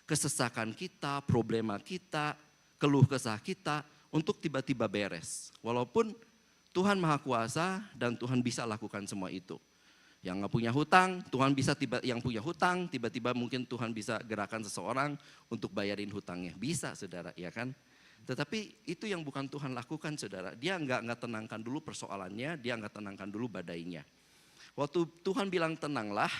kesesakan kita, problema kita, keluh kesah kita untuk tiba-tiba beres. Walaupun Tuhan Maha Kuasa dan Tuhan bisa lakukan semua itu. Yang nggak punya hutang, Tuhan bisa yang punya hutang, tiba-tiba mungkin Tuhan bisa gerakan seseorang untuk bayarin hutangnya. Bisa, saudara, ya kan? Tetapi itu yang bukan Tuhan lakukan, saudara. Dia nggak tenangkan dulu persoalannya, dia nggak tenangkan dulu badainya. Waktu Tuhan bilang tenanglah,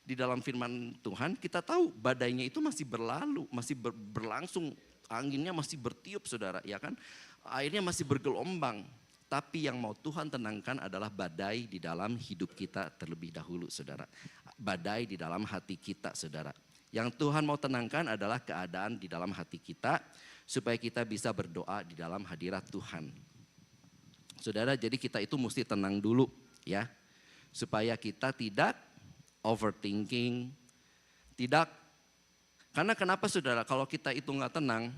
di dalam firman Tuhan kita tahu badainya itu masih berlalu, masih berlangsung, anginnya masih bertiup, saudara, ya kan? Airnya masih bergelombang. Tapi yang mau Tuhan tenangkan adalah badai di dalam hidup kita terlebih dahulu, saudara. Badai di dalam hati kita, saudara. Yang Tuhan mau tenangkan adalah keadaan di dalam hati kita supaya kita bisa berdoa di dalam hadirat Tuhan. Saudara, jadi kita itu mesti tenang dulu, ya. Supaya kita tidak overthinking, karena kenapa, saudara, kalau kita itu nggak tenang,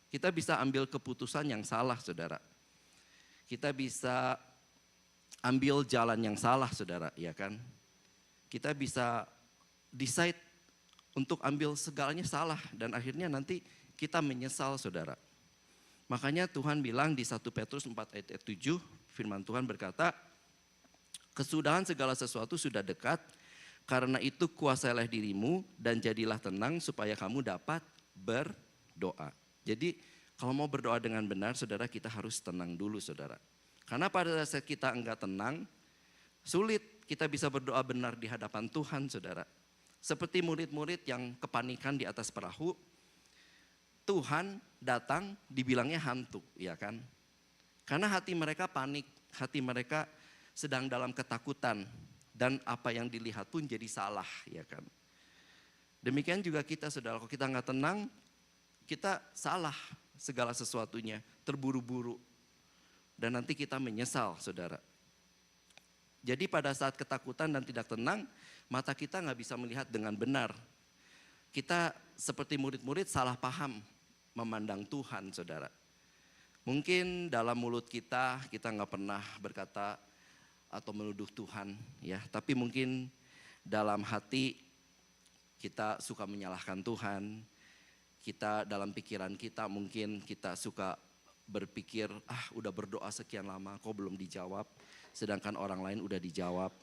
kita bisa ambil keputusan yang salah, saudara. Kita bisa ambil jalan yang salah, saudara, ya kan? Kita bisa decide untuk ambil segalanya salah dan akhirnya nanti kita menyesal, saudara. Makanya Tuhan bilang di 1 Petrus 4 ayat 7, firman Tuhan berkata, kesudahan segala sesuatu sudah dekat, karena itu kuasailah dirimu dan jadilah tenang supaya kamu dapat berdoa. Jadi kalau mau berdoa dengan benar, saudara, kita harus tenang dulu, saudara. Karena pada saat kita enggak tenang, sulit kita bisa berdoa benar di hadapan Tuhan, saudara. Seperti murid-murid yang kepanikan di atas perahu, Tuhan datang dibilangnya hantu, ya kan? Karena hati mereka panik, hati mereka sedang dalam ketakutan dan apa yang dilihat pun jadi salah, ya kan? Demikian juga kita, saudara, kalau kita nggak tenang, kita salah segala sesuatunya, terburu-buru. Dan nanti kita menyesal, saudara. Jadi pada saat ketakutan dan tidak tenang, mata kita nggak bisa melihat dengan benar. Kita seperti murid-murid salah paham memandang Tuhan, saudara. Mungkin dalam mulut kita nggak pernah berkata atau menuduh Tuhan, ya. Tapi mungkin dalam hati kita suka menyalahkan Tuhan. Kita dalam pikiran kita mungkin kita suka berpikir, udah berdoa sekian lama kok belum dijawab. Sedangkan orang lain udah dijawab.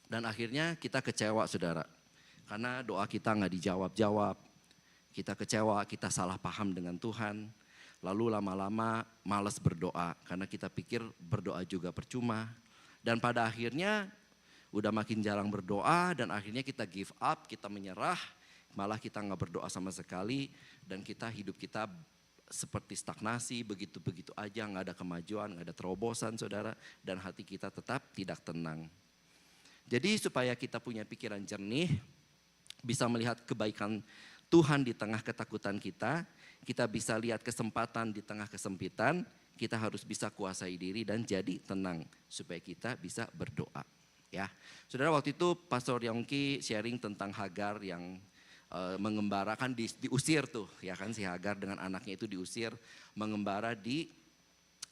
Dan akhirnya kita kecewa, saudara. Karena doa kita nggak dijawab-jawab. Kita kecewa, kita salah paham dengan Tuhan. Lalu lama-lama malas berdoa karena kita pikir berdoa juga percuma. Dan pada akhirnya udah makin jarang berdoa dan akhirnya kita give up, kita menyerah. Malah kita nggak berdoa sama sekali dan hidup kita seperti stagnasi, begitu-begitu aja, nggak ada kemajuan, nggak ada terobosan, saudara. Dan hati kita tetap tidak tenang. Jadi supaya kita punya pikiran jernih, bisa melihat kebaikan Tuhan di tengah ketakutan kita bisa lihat kesempatan di tengah kesempitan, kita harus bisa kuasai diri dan jadi tenang supaya kita bisa berdoa. Ya, saudara, waktu itu Pastor Yongki sharing tentang Hagar yang mengembara, kan diusir tuh, ya kan, si Hagar dengan anaknya itu diusir mengembara di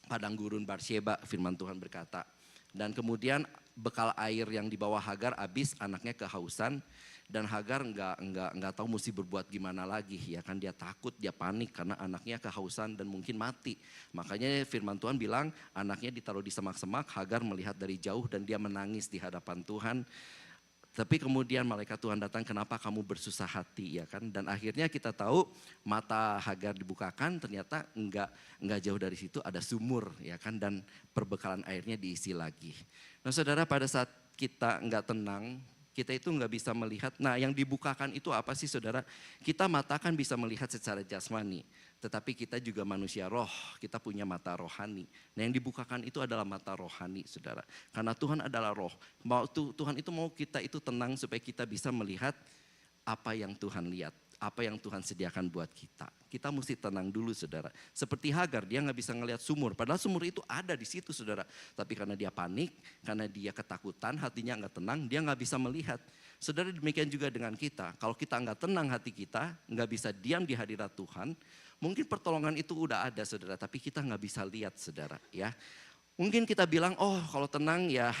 padang gurun Barsheba, firman Tuhan berkata. Dan kemudian bekal air yang dibawa Hagar habis, anaknya kehausan. Dan Hagar nggak tahu mesti berbuat gimana lagi, ya kan, dia takut, dia panik karena anaknya kehausan dan mungkin mati. Makanya firman Tuhan bilang anaknya ditaruh di semak-semak, Hagar melihat dari jauh dan dia menangis di hadapan Tuhan. Tapi kemudian malaikat Tuhan datang, kenapa kamu bersusah hati, ya kan? Dan akhirnya kita tahu mata Hagar dibukakan, ternyata enggak jauh dari situ ada sumur, ya kan? Dan perbekalan airnya diisi lagi. Nah, saudara, pada saat kita enggak tenang, kita itu nggak bisa melihat. Nah, yang dibukakan itu apa sih, saudara? Kita mata kan bisa melihat secara jasmani, tetapi kita juga manusia roh, kita punya mata rohani. Nah, yang dibukakan itu adalah mata rohani, saudara. Karena Tuhan adalah roh. Tuhan itu mau kita itu tenang supaya kita bisa melihat apa yang Tuhan lihat, apa yang Tuhan sediakan buat kita. Kita mesti tenang dulu, saudara. Seperti Hagar, dia nggak bisa ngelihat sumur. Padahal sumur itu ada di situ, saudara. Tapi karena dia panik, karena dia ketakutan, hatinya nggak tenang, dia nggak bisa melihat. Saudara, demikian juga dengan kita. Kalau kita nggak tenang hati kita, nggak bisa diam di hadirat Tuhan, mungkin pertolongan itu udah ada, saudara. Tapi kita nggak bisa lihat, saudara. Ya. Mungkin kita bilang, oh kalau tenang ya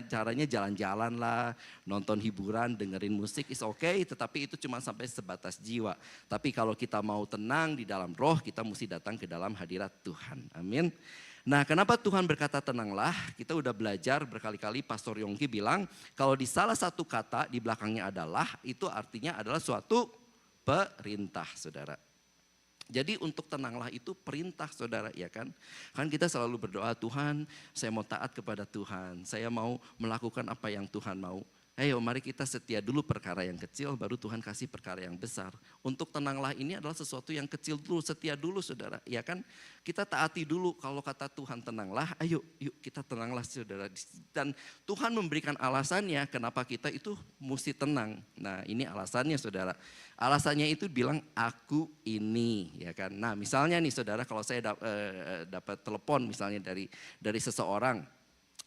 caranya jalan-jalan lah, nonton hiburan, dengerin musik is okay, tetapi itu cuma sampai sebatas jiwa. Tapi kalau kita mau tenang di dalam roh, kita mesti datang ke dalam hadirat Tuhan. Amin. Nah, kenapa Tuhan berkata tenanglah? Kita udah belajar berkali-kali, Pastor Yongki bilang, kalau di salah satu kata di belakangnya adalah, itu artinya adalah suatu perintah, saudara. Jadi untuk tenanglah itu perintah, saudara, ya kan? Kan kita selalu berdoa, Tuhan saya mau taat kepada Tuhan, saya mau melakukan apa yang Tuhan mau. Ayo mari kita setia dulu perkara yang kecil, baru Tuhan kasih perkara yang besar. Untuk tenanglah ini adalah sesuatu yang kecil dulu, setia dulu, saudara, ya kan? Kita taati dulu, kalau kata Tuhan tenanglah, ayo yuk kita tenanglah, saudara. Dan Tuhan memberikan alasannya kenapa kita itu mesti tenang. Nah, ini alasannya, saudara. Alasannya itu bilang aku ini, ya kan. Nah, misalnya nih, saudara, kalau saya dapat telepon misalnya dari seseorang,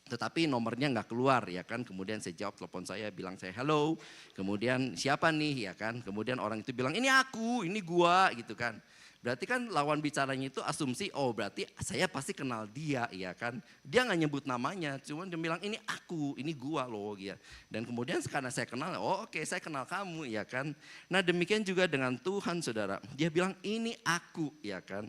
tetapi nomornya nggak keluar, ya kan. Kemudian saya jawab telepon saya, bilang saya hello. Kemudian siapa nih, ya kan. Kemudian orang itu bilang ini aku, ini gua, gitu kan. Berarti kan lawan bicaranya itu asumsi, oh berarti saya pasti kenal dia, ya kan. Dia nggak nyebut namanya, cuma dia bilang ini aku, ini gua loh, ya. Dan kemudian karena saya kenal, oh oke, saya kenal kamu, ya kan. Nah, demikian juga dengan Tuhan, saudara. Dia bilang ini aku, ya kan.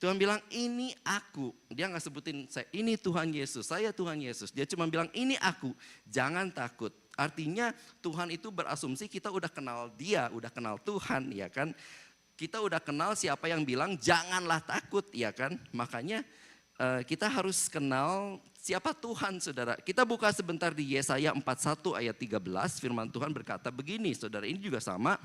Tuhan bilang ini aku, dia nggak sebutin saya, ini Tuhan Yesus, saya Tuhan Yesus. Dia cuma bilang ini aku, jangan takut. Artinya Tuhan itu berasumsi kita udah kenal dia, udah kenal Tuhan, ya kan. Kita udah kenal siapa yang bilang janganlah takut, ya kan. Makanya kita harus kenal siapa Tuhan saudara. Kita buka sebentar di Yesaya 41 ayat 13, firman Tuhan berkata begini saudara, ini juga sama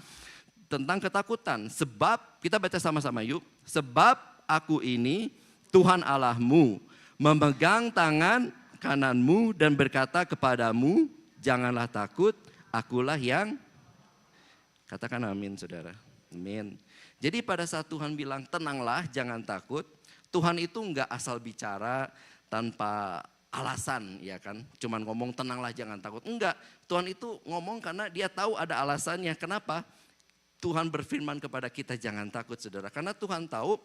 tentang ketakutan. Sebab, kita baca sama-sama yuk. Sebab aku ini Tuhan Allahmu, memegang tangan kananmu dan berkata kepadamu, janganlah takut, akulah yang, katakan amin saudara, amin. Jadi pada saat Tuhan bilang tenanglah jangan takut, Tuhan itu enggak asal bicara tanpa alasan ya kan. Cuman ngomong tenanglah jangan takut, enggak. Tuhan itu ngomong karena dia tahu ada alasannya. Kenapa? Tuhan berfirman kepada kita jangan takut saudara. Karena Tuhan tahu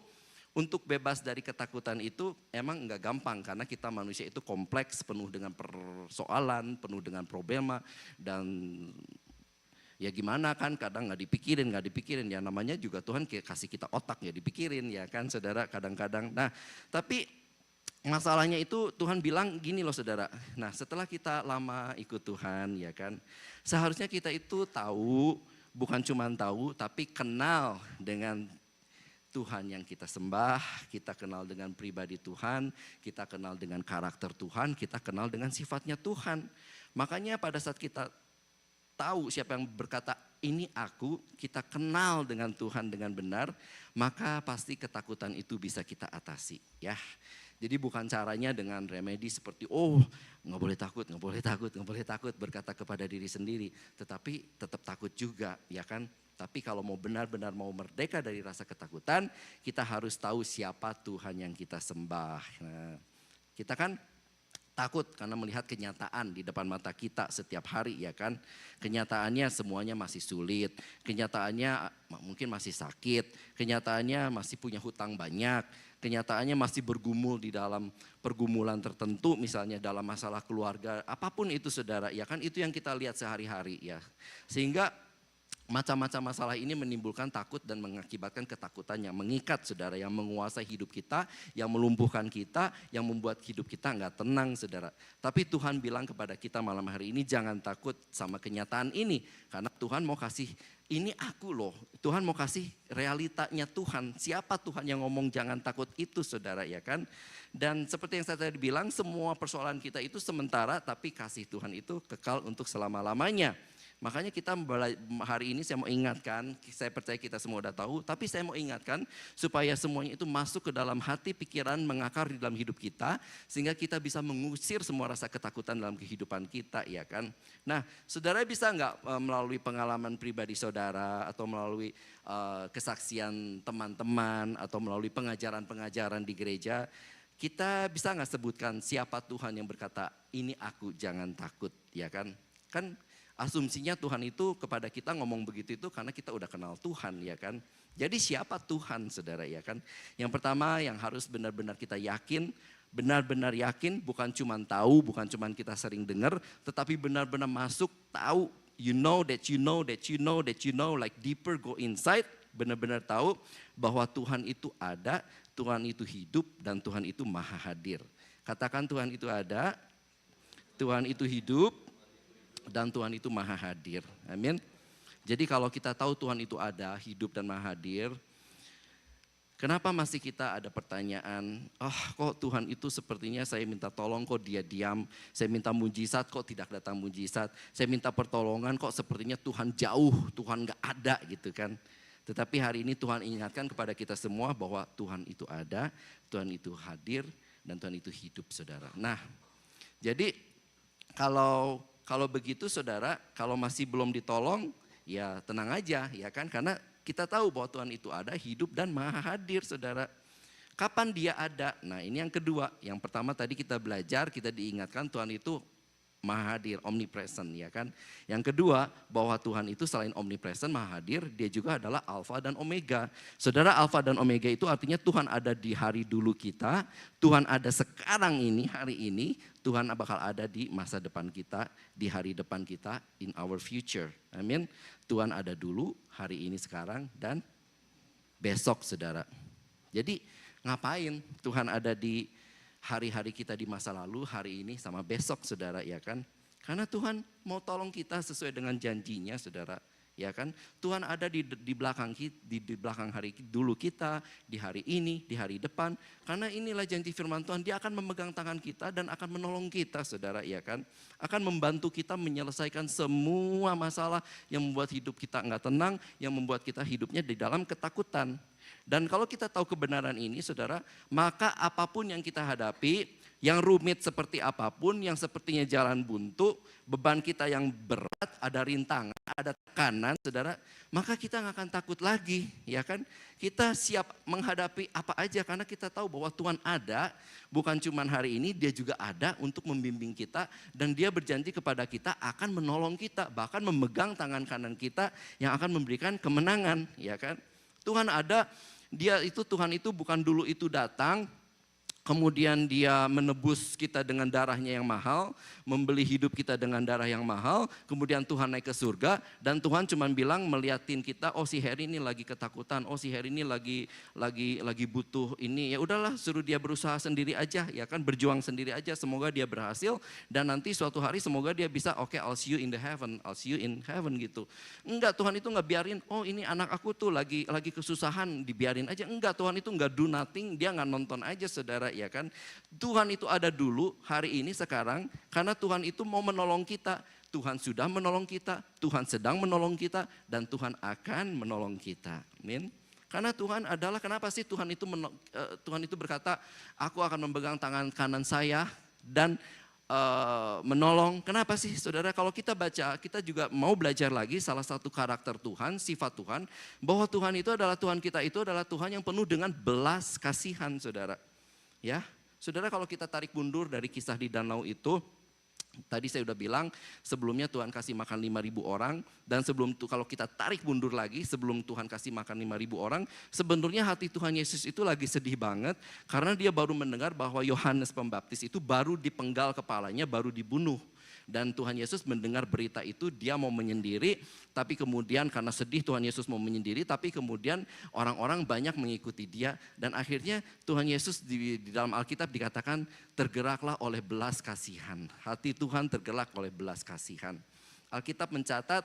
untuk bebas dari ketakutan itu emang enggak gampang. Karena kita manusia itu kompleks, penuh dengan persoalan, penuh dengan problema. Dan ya gimana kan, kadang nggak dipikirin ya, namanya juga Tuhan kasih kita otak ya dipikirin ya kan saudara kadang-kadang. Nah tapi masalahnya itu Tuhan bilang gini loh saudara, nah setelah kita lama ikut Tuhan ya kan, seharusnya kita itu tahu, bukan cuma tahu tapi kenal dengan Tuhan yang kita sembah, kita kenal dengan pribadi Tuhan, kita kenal dengan karakter Tuhan, kita kenal dengan sifatnya Tuhan. Makanya pada saat kita tahu siapa yang berkata ini aku, kita kenal dengan Tuhan dengan benar, maka pasti ketakutan itu bisa kita atasi ya. Jadi bukan caranya dengan remedi seperti nggak boleh takut berkata kepada diri sendiri, tetapi tetap takut juga ya kan. Tapi kalau mau benar-benar mau merdeka dari rasa ketakutan, kita harus tahu siapa Tuhan yang kita sembah. Nah, kita kan takut karena melihat kenyataan di depan mata kita setiap hari ya kan. Kenyataannya semuanya masih sulit, kenyataannya mungkin masih sakit, kenyataannya masih punya hutang banyak, kenyataannya masih bergumul di dalam pergumulan tertentu misalnya dalam masalah keluarga, apapun itu saudara ya kan, itu yang kita lihat sehari-hari ya. Sehingga macam-macam masalah ini menimbulkan takut dan mengakibatkan ketakutan yang mengikat saudara, yang menguasai hidup kita, yang melumpuhkan kita, yang membuat hidup kita nggak tenang saudara. Tapi Tuhan bilang kepada kita malam hari ini jangan takut sama kenyataan ini. Karena Tuhan mau kasih, ini aku loh. Tuhan mau kasih realitanya Tuhan. Siapa Tuhan yang ngomong jangan takut itu saudara ya kan. Dan seperti yang saya tadi bilang, semua persoalan kita itu sementara, tapi kasih Tuhan itu kekal untuk selama-lamanya. Makanya kita hari ini saya mau ingatkan, saya percaya kita semua udah tahu, tapi saya mau ingatkan supaya semuanya itu masuk ke dalam hati, pikiran, mengakar di dalam hidup kita, sehingga kita bisa mengusir semua rasa ketakutan dalam kehidupan kita ya kan. Nah saudara bisa nggak melalui pengalaman pribadi saudara, atau melalui kesaksian teman-teman, atau melalui pengajaran-pengajaran di gereja, kita bisa nggak sebutkan siapa Tuhan yang berkata ini aku jangan takut ya kan. Kan asumsinya Tuhan itu kepada kita ngomong begitu itu karena kita udah kenal Tuhan ya kan. Jadi siapa Tuhan saudara ya kan. Yang pertama yang harus benar-benar kita yakin, benar-benar yakin, bukan cuma tahu, bukan cuma kita sering dengar, tetapi benar-benar masuk, tahu, you know that you know that you know that you know, like deeper, go inside, benar-benar tahu bahwa Tuhan itu ada, Tuhan itu hidup, dan Tuhan itu maha hadir. Katakan Tuhan itu ada, Tuhan itu hidup, dan Tuhan itu maha hadir. Amin. Jadi kalau kita tahu Tuhan itu ada, hidup dan maha hadir, kenapa masih kita ada pertanyaan, kok Tuhan itu sepertinya saya minta tolong kok dia diam, saya minta mujizat kok tidak datang mujizat, saya minta pertolongan kok sepertinya Tuhan jauh, Tuhan gak ada gitu kan. Tetapi hari ini Tuhan ingatkan kepada kita semua bahwa Tuhan itu ada, Tuhan itu hadir, dan Tuhan itu hidup saudara. Nah jadi kalau begitu saudara, kalau masih belum ditolong, ya tenang aja ya kan. Karena kita tahu bahwa Tuhan itu ada, hidup dan maha hadir saudara. Kapan dia ada? Nah ini yang kedua. Yang pertama tadi kita belajar, kita diingatkan Tuhan itu maha hadir, omnipresent ya kan. Yang kedua, bahwa Tuhan itu selain omnipresent, maha hadir, dia juga adalah alfa dan omega. Saudara, alfa dan omega itu artinya Tuhan ada di hari dulu kita, Tuhan ada sekarang ini, hari ini, Tuhan bakal ada di masa depan kita, di hari depan kita, in our future. Amin. Tuhan ada dulu, hari ini, sekarang, dan besok saudara. Jadi ngapain Tuhan ada di hari-hari kita di masa lalu, hari ini sama besok saudara ya kan. Karena Tuhan mau tolong kita sesuai dengan janjinya saudara. Ya kan, Tuhan ada di belakang kita, di belakang hari dulu kita, di hari ini, di hari depan. Karena inilah janji firman Tuhan, Dia akan memegang tangan kita dan akan menolong kita, saudara, ya kan. Akan membantu kita menyelesaikan semua masalah yang membuat hidup kita enggak tenang, yang membuat kita hidupnya di dalam ketakutan. Dan kalau kita tahu kebenaran ini, saudara, maka apapun yang kita hadapi, yang rumit seperti apapun, yang sepertinya jalan buntu, beban kita yang berat, ada rintangan, ada tekanan, saudara, maka kita nggak akan takut lagi, ya kan? Kita siap menghadapi apa aja karena kita tahu bahwa Tuhan ada, bukan cuma hari ini, Dia juga ada untuk membimbing kita dan Dia berjanji kepada kita akan menolong kita, bahkan memegang tangan kanan kita yang akan memberikan kemenangan, ya kan? Tuhan ada, Tuhan itu bukan dulu itu datang, kemudian Dia menebus kita dengan darahnya yang mahal, membeli hidup kita dengan darah yang mahal, kemudian Tuhan naik ke surga dan Tuhan cuma bilang meliatin kita, oh si Harry ini lagi ketakutan, oh si Harry ini lagi butuh ini, ya udahlah suruh dia berusaha sendiri aja, ya kan, berjuang sendiri aja, semoga dia berhasil dan nanti suatu hari semoga dia bisa oke, I'll see you in the heaven, I'll see you in heaven gitu. Enggak, Tuhan itu enggak biarin, oh ini anak aku tuh lagi kesusahan, dibiarin aja. Enggak, Tuhan itu enggak do nothing, Dia enggak nonton aja, saudara, ya kan. Tuhan itu ada dulu, hari ini, sekarang, karena Tuhan itu mau menolong kita. Tuhan sudah menolong kita, Tuhan sedang menolong kita, dan Tuhan akan menolong kita. Amin. Karena Tuhan adalah, kenapa sih Tuhan itu berkata, aku akan memegang tangan kanan saya dan menolong. Kenapa sih, saudara? Kalau kita baca, kita juga mau belajar lagi salah satu karakter Tuhan, sifat Tuhan, bahwa Tuhan itu adalah Tuhan kita itu adalah Tuhan yang penuh dengan belas kasihan, saudara. Ya, saudara, kalau kita tarik mundur dari kisah di danau itu, tadi saya udah bilang sebelumnya Tuhan kasih makan 5.000 orang dan sebelum itu kalau kita tarik mundur lagi sebelum Tuhan kasih makan 5.000 orang, sebenarnya hati Tuhan Yesus itu lagi sedih banget karena Dia baru mendengar bahwa Yohanes Pembaptis itu baru dipenggal kepalanya, baru dibunuh. Dan Tuhan Yesus mendengar berita itu, Dia mau menyendiri, tapi kemudian karena sedih Tuhan Yesus mau menyendiri, tapi kemudian orang-orang banyak mengikuti Dia dan akhirnya Tuhan Yesus di dalam Alkitab dikatakan tergeraklah oleh belas kasihan. Hati Tuhan tergerak oleh belas kasihan. Alkitab mencatat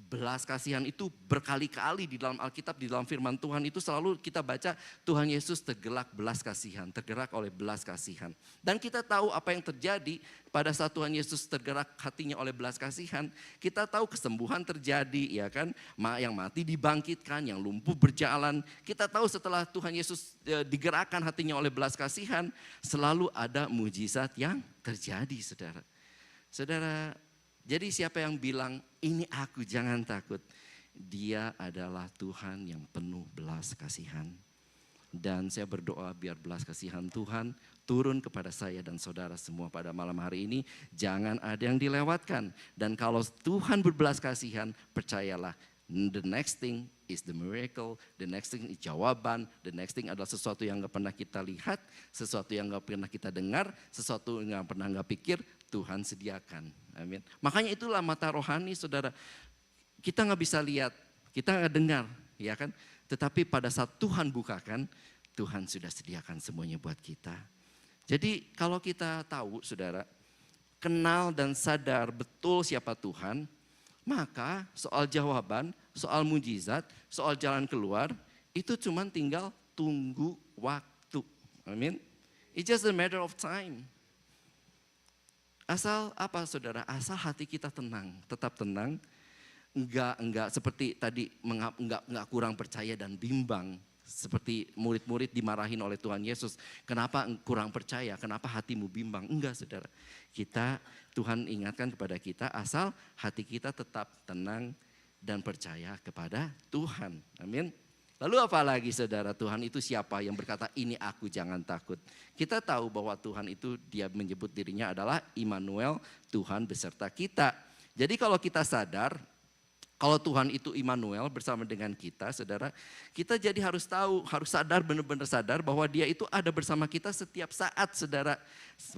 belas kasihan itu berkali-kali di dalam Alkitab, di dalam firman Tuhan itu selalu kita baca Tuhan Yesus tergerak belas kasihan, tergerak oleh belas kasihan. Dan kita tahu apa yang terjadi pada saat Tuhan Yesus tergerak hatinya oleh belas kasihan. Kita tahu kesembuhan terjadi, ya kan, yang mati dibangkitkan, yang lumpuh berjalan. Kita tahu setelah Tuhan Yesus digerakkan hatinya oleh belas kasihan, selalu ada mujizat yang terjadi, saudara. Saudara, jadi siapa yang bilang, ini aku jangan takut. Dia adalah Tuhan yang penuh belas kasihan. Dan saya berdoa biar belas kasihan Tuhan turun kepada saya dan saudara semua pada malam hari ini. Jangan ada yang dilewatkan. Dan kalau Tuhan berbelas kasihan, percayalah, the next thing is the miracle, the next thing is jawaban, the next thing adalah sesuatu yang gak pernah kita lihat, sesuatu yang gak pernah kita dengar, sesuatu yang gak pernah gak pikir, Tuhan sediakan. Amin. Makanya itulah mata rohani, saudara. Kita gak bisa lihat, kita gak dengar, ya kan? Tetapi pada saat Tuhan bukakan, Tuhan sudah sediakan semuanya buat kita. Jadi kalau kita tahu, saudara, kenal dan sadar betul siapa Tuhan, maka soal jawaban, soal mujizat, soal jalan keluar, itu cuma tinggal tunggu waktu. Amin. It's just a matter of time. Asal apa, saudara? Asal hati kita tenang, tetap tenang. Enggak seperti tadi enggak kurang percaya dan bimbang. Seperti murid-murid dimarahin oleh Tuhan Yesus. Kenapa kurang percaya? Kenapa hatimu bimbang? Enggak, saudara. Tuhan ingatkan kepada kita asal hati kita tetap tenang dan percaya kepada Tuhan. Amin. Lalu apa lagi, saudara? Tuhan itu siapa yang berkata ini aku jangan takut? Kita tahu bahwa Tuhan itu Dia menyebut dirinya adalah Immanuel, Tuhan beserta kita. Jadi kalau kita sadar, kalau Tuhan itu Immanuel bersama dengan kita, saudara, kita jadi harus tahu, harus sadar, benar-benar sadar bahwa Dia itu ada bersama kita setiap saat, saudara.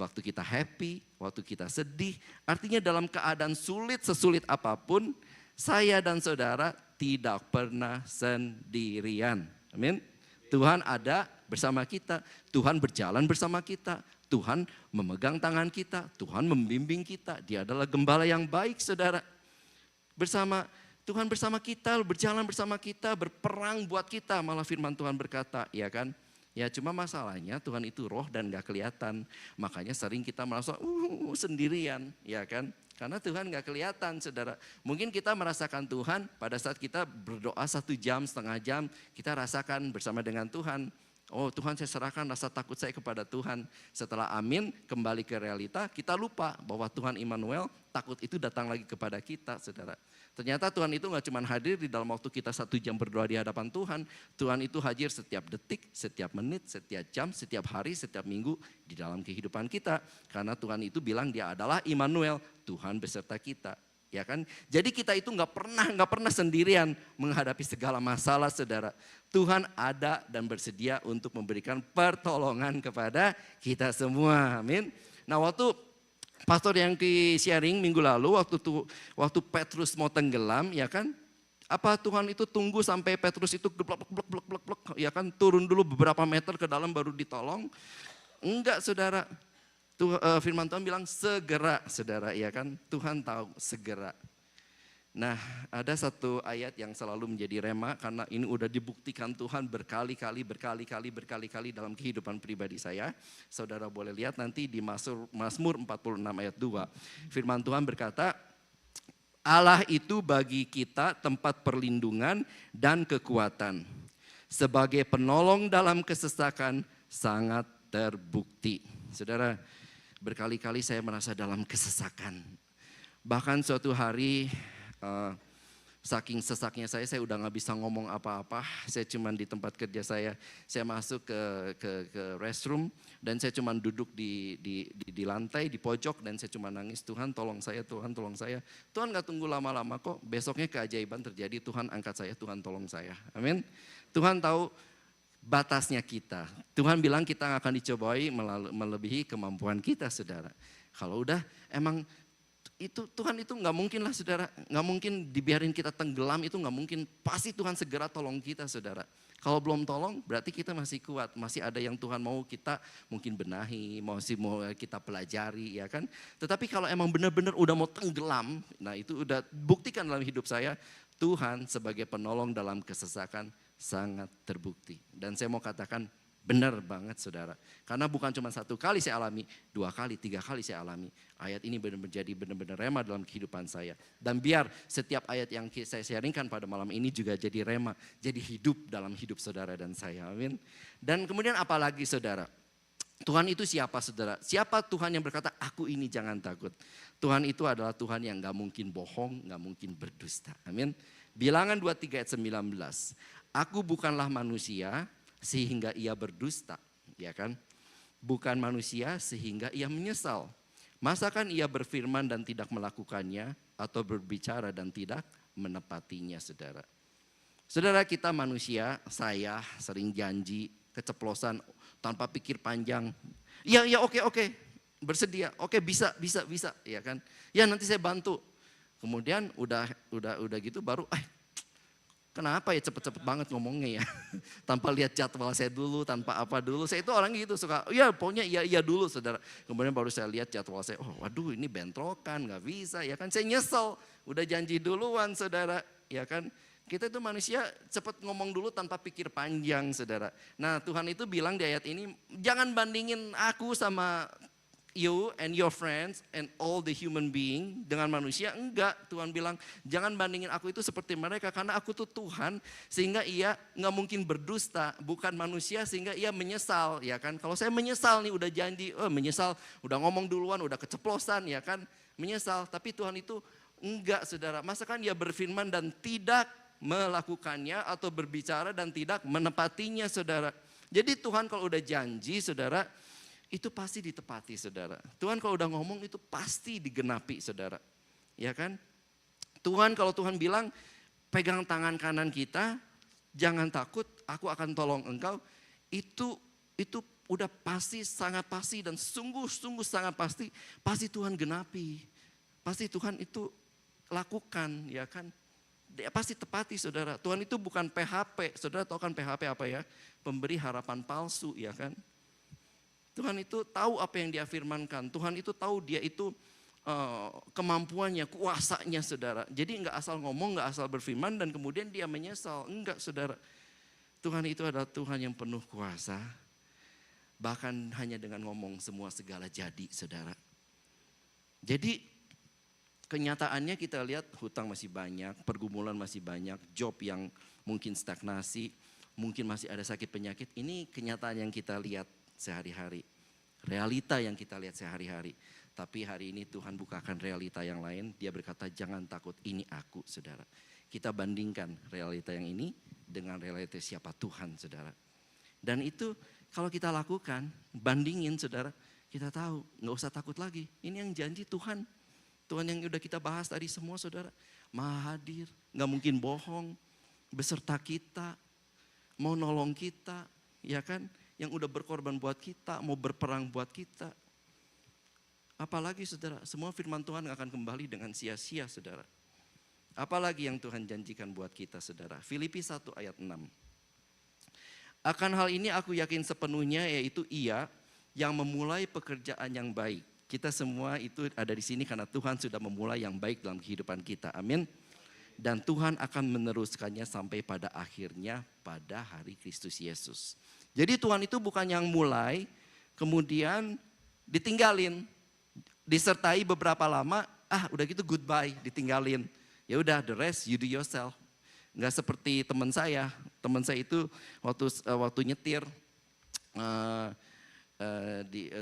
Waktu kita happy, waktu kita sedih, artinya dalam keadaan sulit, sesulit apapun, saya dan saudara tidak pernah sendirian. Amin. Tuhan ada bersama kita, Tuhan berjalan bersama kita, Tuhan memegang tangan kita, Tuhan membimbing kita. Dia adalah gembala yang baik, saudara. Bersama Tuhan bersama kita, berjalan bersama kita, berperang buat kita. Malah firman Tuhan berkata, ya kan? Ya cuma masalahnya Tuhan itu roh dan gak kelihatan. Makanya sering kita merasa sendirian, ya kan? Karena Tuhan gak kelihatan, saudara. Mungkin kita merasakan Tuhan pada saat kita berdoa 1 jam, setengah jam. Kita rasakan bersama dengan Tuhan. Oh Tuhan, saya serahkan rasa takut saya kepada Tuhan. Setelah amin, kembali ke realita, kita lupa bahwa Tuhan Immanuel, takut itu datang lagi kepada kita, saudara. Ternyata Tuhan itu gak cuma hadir di dalam waktu kita 1 jam berdoa di hadapan Tuhan. Tuhan itu hadir setiap detik, setiap menit, setiap jam, setiap hari, setiap minggu di dalam kehidupan kita. Karena Tuhan itu bilang dia adalah Immanuel, Tuhan beserta kita. Ya kan? Jadi kita itu nggak pernah sendirian menghadapi segala masalah, saudara. Tuhan ada dan bersedia untuk memberikan pertolongan kepada kita semua. Amin. Nah, waktu pastor yang sharing minggu lalu waktu Petrus mau tenggelam, ya kan? Apa Tuhan itu tunggu sampai Petrus itu blek, ya kan, turun dulu beberapa meter ke dalam baru ditolong? Enggak, saudara. Firman Tuhan bilang segera, saudara, ya kan? Tuhan tahu segera. Nah, ada satu ayat yang selalu menjadi rema karena ini udah dibuktikan Tuhan berkali-kali dalam kehidupan pribadi saya. Saudara boleh lihat nanti di Mazmur 46 ayat 2. Firman Tuhan berkata, Allah itu bagi kita tempat perlindungan dan kekuatan. Sebagai penolong dalam kesesakan sangat terbukti. Saudara, berkali-kali saya merasa dalam kesesakan. Bahkan suatu hari saking sesaknya saya udah gak bisa ngomong apa-apa. Saya cuma di tempat kerja saya masuk ke restroom dan saya cuma duduk di lantai, di pojok dan saya cuma nangis, Tuhan tolong saya, Tuhan tolong saya. Tuhan gak tunggu lama-lama kok, besoknya keajaiban terjadi, Tuhan angkat saya, Tuhan tolong saya. Amin. Tuhan tahu batasnya kita. Tuhan bilang kita akan dicobai melebihi kemampuan kita, saudara. Kalau udah emang itu Tuhan itu nggak mungkin lah, saudara. Nggak mungkin dibiarin kita tenggelam, itu nggak mungkin. Pasti Tuhan segera tolong kita, saudara. Kalau belum tolong berarti kita masih kuat. Masih ada yang Tuhan mau kita mungkin benahi, mau kita pelajari, ya kan. Tetapi kalau emang benar-benar udah mau tenggelam, nah itu udah buktikan dalam hidup saya. Tuhan sebagai penolong dalam kesesakan sangat terbukti. Dan saya mau katakan benar banget, saudara. Karena bukan cuma 1 kali saya alami, 2 kali, 3 kali saya alami. Ayat ini benar-benar rema dalam kehidupan saya. Dan biar setiap ayat yang saya sharingkan pada malam ini juga jadi rema, jadi hidup dalam hidup saudara dan saya. Amin. Dan kemudian apalagi, saudara? Tuhan itu siapa, saudara? Siapa Tuhan yang berkata, aku ini jangan takut? Tuhan itu adalah Tuhan yang gak mungkin bohong, gak mungkin berdusta. Amin. Bilangan 23 ayat 19. Aku bukanlah manusia sehingga ia berdusta, ya kan? Bukan manusia sehingga ia menyesal. Masakan ia berfirman dan tidak melakukannya, atau berbicara dan tidak menepatinya, saudara? Saudara, kita manusia, saya sering janji, keceplosan, tanpa pikir panjang. Ya oke, bersedia, oke bisa, ya kan? Ya nanti saya bantu. Kemudian udah gitu baru, kenapa ya cepet-cepet banget ngomongnya ya. Tanpa lihat jadwal saya dulu, tanpa apa dulu. Saya itu orang gitu suka, ya pokoknya iya dulu, saudara. Kemudian baru saya lihat jadwal saya, oh waduh ini bentrokan, gak bisa, ya kan. Saya nyesel, udah janji duluan, saudara, ya kan. Kita itu manusia cepat ngomong dulu tanpa pikir panjang, saudara. Nah Tuhan itu bilang di ayat ini, jangan bandingin aku sama you and your friends and all the human being dengan manusia. Enggak, Tuhan bilang jangan bandingin aku itu seperti mereka, karena aku tuh Tuhan sehingga ia nggak mungkin berdusta, bukan manusia sehingga ia menyesal, ya kan. Kalau saya menyesal nih udah janji, menyesal, udah ngomong duluan, udah keceplosan, ya kan, menyesal. Tapi Tuhan itu enggak, saudara. Masakan ia berfirman dan tidak melakukannya, atau berbicara dan tidak menepatinya, saudara. Jadi Tuhan kalau udah janji, saudara, itu pasti ditepati, saudara. Tuhan kalau udah ngomong itu pasti digenapi, saudara. Ya kan? Tuhan kalau Tuhan bilang pegang tangan kanan kita, jangan takut, aku akan tolong engkau. Itu udah pasti, sangat pasti dan sungguh sangat pasti Tuhan genapi. Pasti Tuhan itu lakukan, ya kan? Dia pasti tepati, saudara. Tuhan itu bukan PHP. Saudara tahu kan PHP apa ya? Pemberi harapan palsu, ya kan? Tuhan itu tahu apa yang dia firmankan. Tuhan itu tahu dia itu kemampuannya, kuasanya saudara. Jadi enggak asal ngomong, enggak asal berfirman dan kemudian dia menyesal. Enggak saudara. Tuhan itu adalah Tuhan yang penuh kuasa. Bahkan hanya dengan ngomong semua segala jadi saudara. Jadi kenyataannya kita lihat hutang masih banyak, pergumulan masih banyak, job yang mungkin stagnasi, mungkin masih ada sakit penyakit. Ini kenyataan yang kita lihat sehari-hari. Realita yang kita lihat sehari-hari. Tapi hari ini Tuhan bukakan realita yang lain. Dia berkata jangan takut, ini aku saudara. Kita bandingkan realita yang ini dengan realita siapa Tuhan saudara. Dan itu kalau kita lakukan, bandingin saudara. Kita tahu gak usah takut lagi. Ini yang janji Tuhan. Tuhan yang udah kita bahas tadi semua saudara. Maha hadir, gak mungkin bohong. Beserta kita, mau nolong kita. Ya kan, yang udah berkorban buat kita, mau berperang buat kita. Apalagi saudara, semua firman Tuhan akan kembali dengan sia-sia saudara. Apalagi yang Tuhan janjikan buat kita saudara. Filipi 1 ayat 6. Akan hal ini aku yakin sepenuhnya yaitu Ia yang memulai pekerjaan yang baik. Kita semua itu ada di sini karena Tuhan sudah memulai yang baik dalam kehidupan kita. Amin. Dan Tuhan akan meneruskannya sampai pada akhirnya pada hari Kristus Yesus. Jadi Tuhan itu bukan yang mulai kemudian ditinggalin. Disertai beberapa lama, udah gitu goodbye, ditinggalin. Ya udah the rest you do yourself. Nggak seperti teman saya itu waktu nyetir,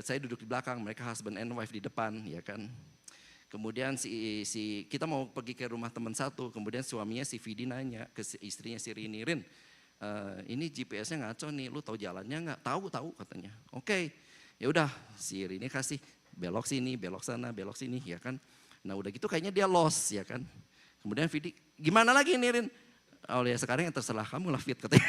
saya duduk di belakang, mereka husband and wife di depan, ya kan. Kemudian kita mau pergi ke rumah teman satu, kemudian suaminya si Vidi nanya ke istrinya si Rini, Rin, ini GPS-nya ngaco nih, lu tahu jalannya nggak? Tahu katanya. Oke, ya udah si Rini kasih belok sini, belok sana, belok sini, ya kan. Nah udah gitu kayaknya dia lost, ya kan. Kemudian Vidi, gimana lagi nih Rin? Oh ya sekarang yang terserah kamu lah Fit katanya.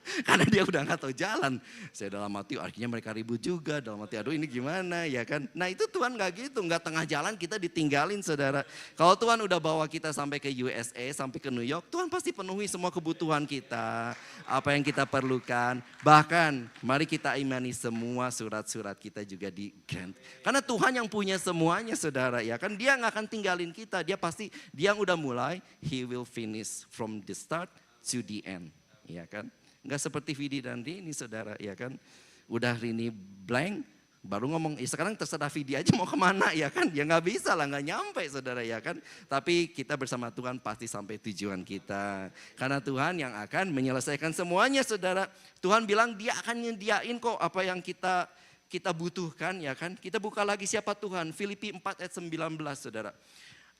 Karena dia udah gak tahu jalan. Saya dalam hati akhirnya mereka ribut juga. Dalam hati aduh ini gimana ya kan. Nah itu Tuhan gak gitu. Gak tengah jalan kita ditinggalin saudara. Kalau Tuhan udah bawa kita sampai ke USA, sampai ke New York. Tuhan pasti penuhi semua kebutuhan kita. Apa yang kita perlukan. Bahkan mari kita imani semua surat-surat kita juga di grant. Karena Tuhan yang punya semuanya saudara ya kan. Dia gak akan tinggalin kita. Dia pasti dia yang udah mulai. He will finish from the start to the end. Ya kan. Enggak seperti Vidi dan Rini saudara ya kan. Udah Rini blank baru ngomong sekarang terserah Vidi aja mau kemana ya kan. Ya gak bisa lah gak nyampe saudara ya kan. Tapi kita bersama Tuhan pasti sampai tujuan kita. Karena Tuhan yang akan menyelesaikan semuanya saudara. Tuhan bilang dia akan nyediain kok apa yang kita butuhkan ya kan. Kita buka lagi siapa Tuhan. Filipi 4 ayat 19 saudara.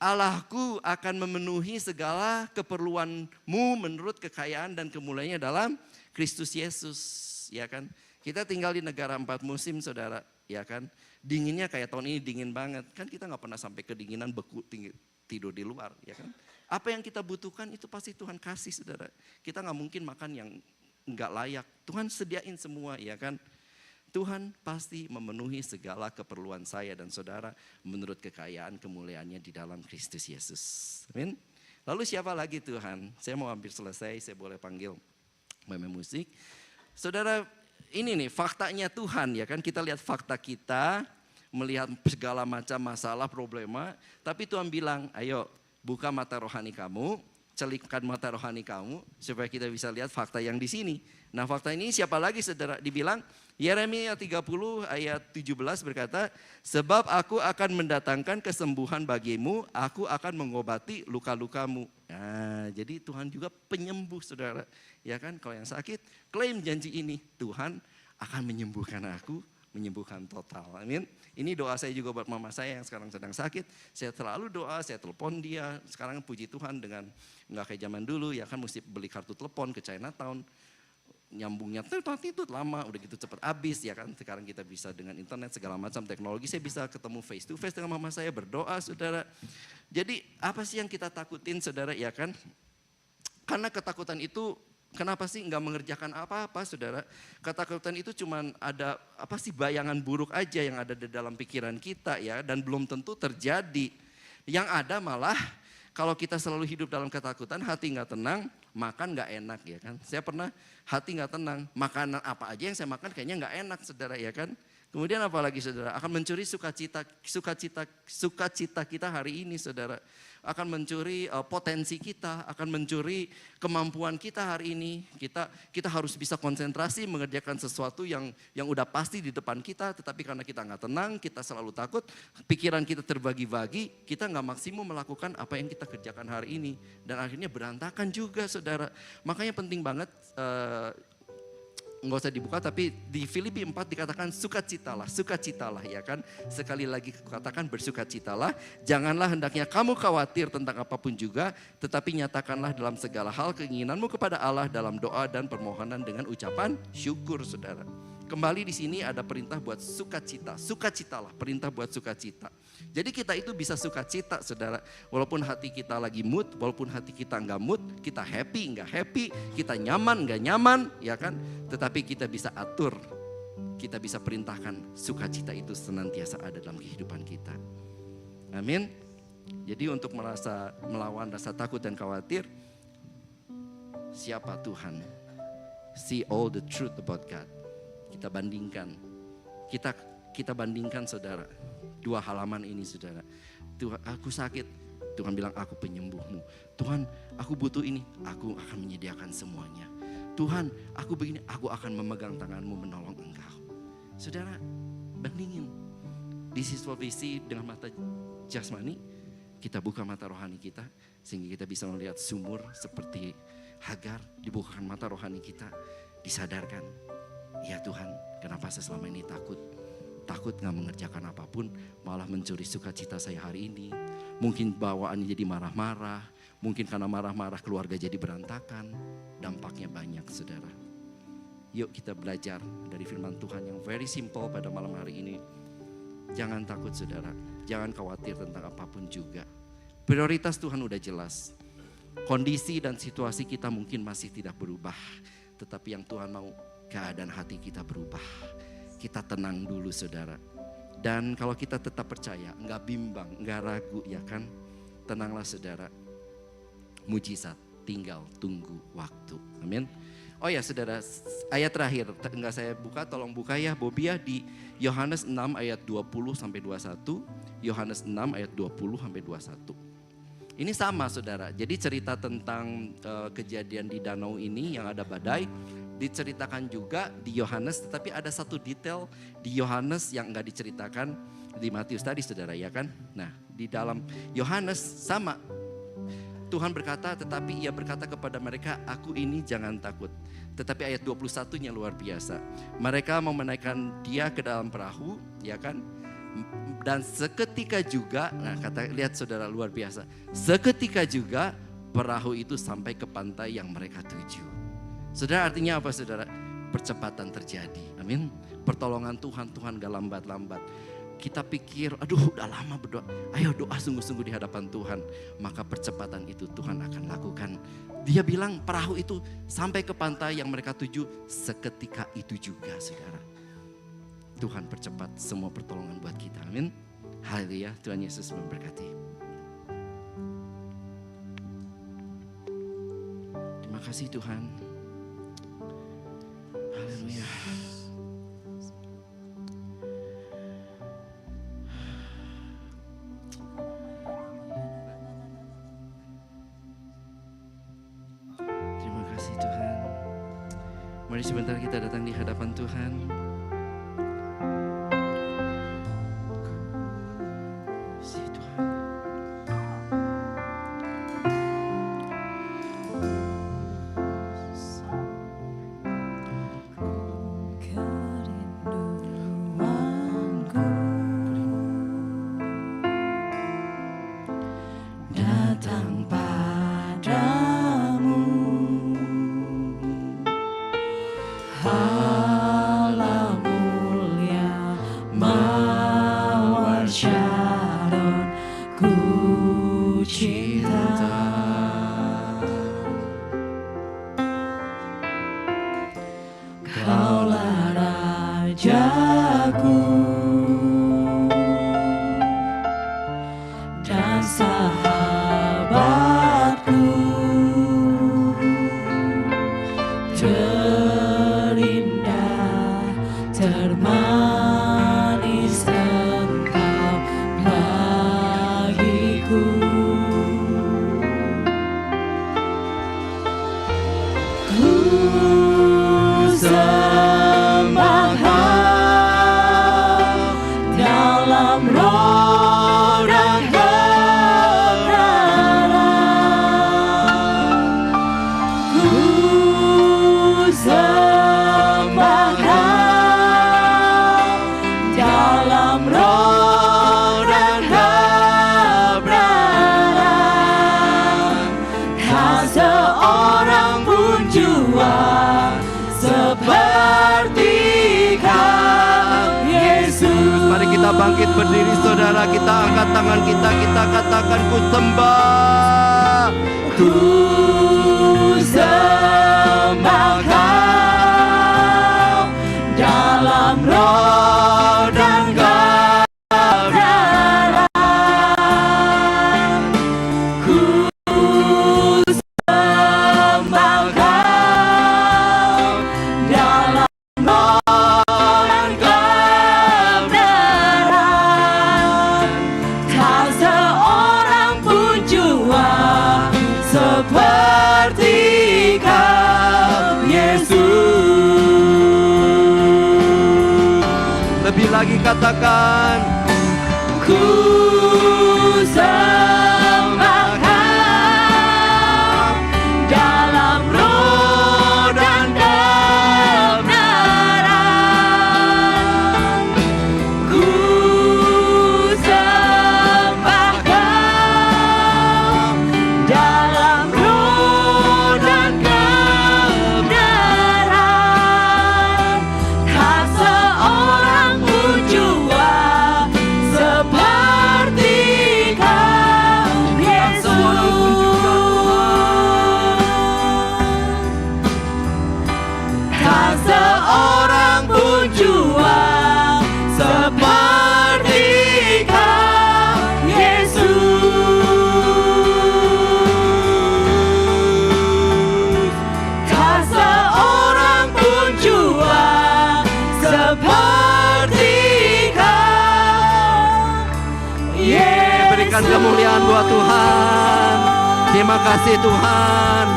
Allahku akan memenuhi segala keperluanmu menurut kekayaan dan kemuliaannya dalam Kristus Yesus, ya kan? Kita tinggal di negara 4 musim, saudara, ya kan? Dinginnya kayak tahun ini dingin banget, kan kita nggak pernah sampai kedinginan beku tidur di luar, ya kan? Apa yang kita butuhkan itu pasti Tuhan kasih, saudara. Kita nggak mungkin makan yang nggak layak. Tuhan sediain semua, ya kan? Tuhan pasti memenuhi segala keperluan saya dan saudara menurut kekayaan kemuliaannya di dalam Kristus Yesus. Amin. Lalu siapa lagi Tuhan? Saya mau hampir selesai, saya boleh panggil meme musik. Saudara, ini nih faktanya Tuhan ya kan. Kita lihat fakta kita, melihat segala macam masalah, problema. Tapi Tuhan bilang, ayo buka mata rohani kamu, celikkan mata rohani kamu supaya kita bisa lihat fakta yang di sini. Nah fakta ini siapa lagi saudara? Dibilang Yeremia 30 ayat 17 berkata, sebab aku akan mendatangkan kesembuhan bagimu, aku akan mengobati luka-lukamu. Nah, jadi Tuhan juga penyembuh saudara. Ya kan, kalau yang sakit, klaim janji ini. Tuhan akan menyembuhkan aku, menyembuhkan total. Amin. Ini doa saya juga buat mama saya yang sekarang sedang sakit. Saya selalu doa, saya telepon dia. Sekarang puji Tuhan dengan nggak kayak zaman dulu, ya kan mesti beli kartu telepon ke Chinatown. Nyambungnya itu lama, udah gitu cepat habis ya kan. Sekarang kita bisa dengan internet segala macam teknologi, saya bisa ketemu face to face dengan mama saya, berdoa saudara. Jadi apa sih yang kita takutin saudara ya kan? Karena ketakutan itu kenapa sih nggak mengerjakan apa-apa saudara? Ketakutan itu cuman ada apa sih bayangan buruk aja yang ada di dalam pikiran kita ya, dan belum tentu terjadi. Yang ada malah kalau kita selalu hidup dalam ketakutan, hati nggak tenang, makan nggak enak ya kan. Saya pernah hati nggak tenang, makanan apa aja yang saya makan kayaknya nggak enak saudara ya kan. Kemudian apa lagi saudara? Akan mencuri sukacita kita hari ini saudara. Akan mencuri potensi kita, akan mencuri kemampuan kita hari ini. Kita harus bisa konsentrasi mengerjakan sesuatu yang udah pasti di depan kita. Tetapi karena kita nggak tenang, kita selalu takut, pikiran kita terbagi-bagi, kita nggak maksimum melakukan apa yang kita kerjakan hari ini. Dan akhirnya berantakan juga saudara. Makanya penting banget, nggak usah dibuka, tapi di Filipi 4 dikatakan sukacitalah ya kan. Sekali lagi katakan bersukacitalah. Janganlah hendaknya kamu khawatir tentang apapun juga, tetapi nyatakanlah dalam segala hal keinginanmu kepada Allah dalam doa dan permohonan dengan ucapan syukur saudara. Kembali di sini ada perintah buat sukacitalah, perintah buat sukacita. Jadi kita itu bisa sukacita saudara, walaupun hati kita lagi mood, walaupun hati kita nggak mood, kita happy nggak happy, kita nyaman nggak nyaman, ya kan? Tetapi kita bisa atur, kita bisa perintahkan sukacita itu senantiasa ada dalam kehidupan kita. Amin. Jadi untuk melawan rasa takut dan khawatir, siapa Tuhan? See all the truth about God. Kita bandingkan, kita bandingkan saudara, 2 halaman ini saudara. Tuhan, aku sakit, Tuhan bilang aku penyembuhmu. Tuhan, aku butuh ini, aku akan menyediakan semuanya. Tuhan, aku begini, aku akan memegang tanganmu menolong engkau. Saudara, bandingin. This is what we see dengan mata jasmani. Kita buka mata rohani kita, sehingga kita bisa melihat sumur seperti Hagar. Dibukakan mata rohani kita, disadarkan. Ya Tuhan, kenapa saya selama ini takut gak mengerjakan apapun, malah mencuri sukacita saya hari ini. Mungkin bawaannya jadi marah-marah, mungkin karena marah-marah keluarga jadi berantakan. Dampaknya banyak saudara. Yuk kita belajar dari firman Tuhan yang very simple pada malam hari ini. Jangan takut saudara, jangan khawatir tentang apapun juga. Prioritas Tuhan udah jelas. Kondisi dan situasi kita mungkin masih tidak berubah, tetapi yang Tuhan mau, keadaan hati kita berubah. Kita tenang dulu saudara. Dan kalau kita tetap percaya, enggak bimbang, enggak ragu ya kan. Tenanglah saudara. Mujizat tinggal tunggu waktu. Amin. Oh ya saudara, ayat terakhir enggak saya buka, tolong buka ya Bobia di Yohanes 6 ayat 20 sampai 21. Yohanes 6 ayat 20 sampai 21. Ini sama saudara. Jadi cerita tentang kejadian di danau ini yang ada badai diceritakan juga di Yohanes, tetapi ada satu detail di Yohanes yang enggak diceritakan di Matius tadi saudara ya kan. Nah di dalam Yohanes sama, Tuhan berkata, tetapi ia berkata kepada mereka, aku ini jangan takut. Tetapi ayat 21-nya luar biasa. Mereka mau menaikkan dia ke dalam perahu ya kan. Dan seketika juga, nah kata lihat saudara luar biasa. Seketika juga perahu itu sampai ke pantai yang mereka tuju. Saudara artinya apa saudara? Percepatan terjadi. Amin. Pertolongan Tuhan gak lambat-lambat. Kita pikir, aduh udah lama berdoa. Ayo doa sungguh-sungguh di hadapan Tuhan. Maka percepatan itu Tuhan akan lakukan. Dia bilang perahu itu sampai ke pantai yang mereka tuju seketika itu juga saudara. Tuhan percepat semua pertolongan buat kita. Amin. Haleluya. Tuhan Yesus memberkati. Terima kasih Tuhan. Haleluya. Terima kasih Tuhan. Mari sebentar kita datang di hadapan Tuhan. Terindah, termahal. bangkit berdiri saudara, kita angkat tangan kita katakan ku sembah. Ku sembah Kau dalam roh dan kebenaran. Ku sembah Kau dalam roh dan kebenaran. Tak seorang pun jua seperti Kau, Yesus. Lebih lagi katakan, ku sembah Kau dalam roh dan kebenaran. Ku sembah Kau dalam roh dan kebenaran. Tak seorang pun jua seperti Kau, Yesus. Tak seorang pun jua seperti Kau, Yesus. Tak seorang pun jua seperti Kau, Yesus. Berikan kemuliaan buat Tuhan. Terima kasih Tuhan.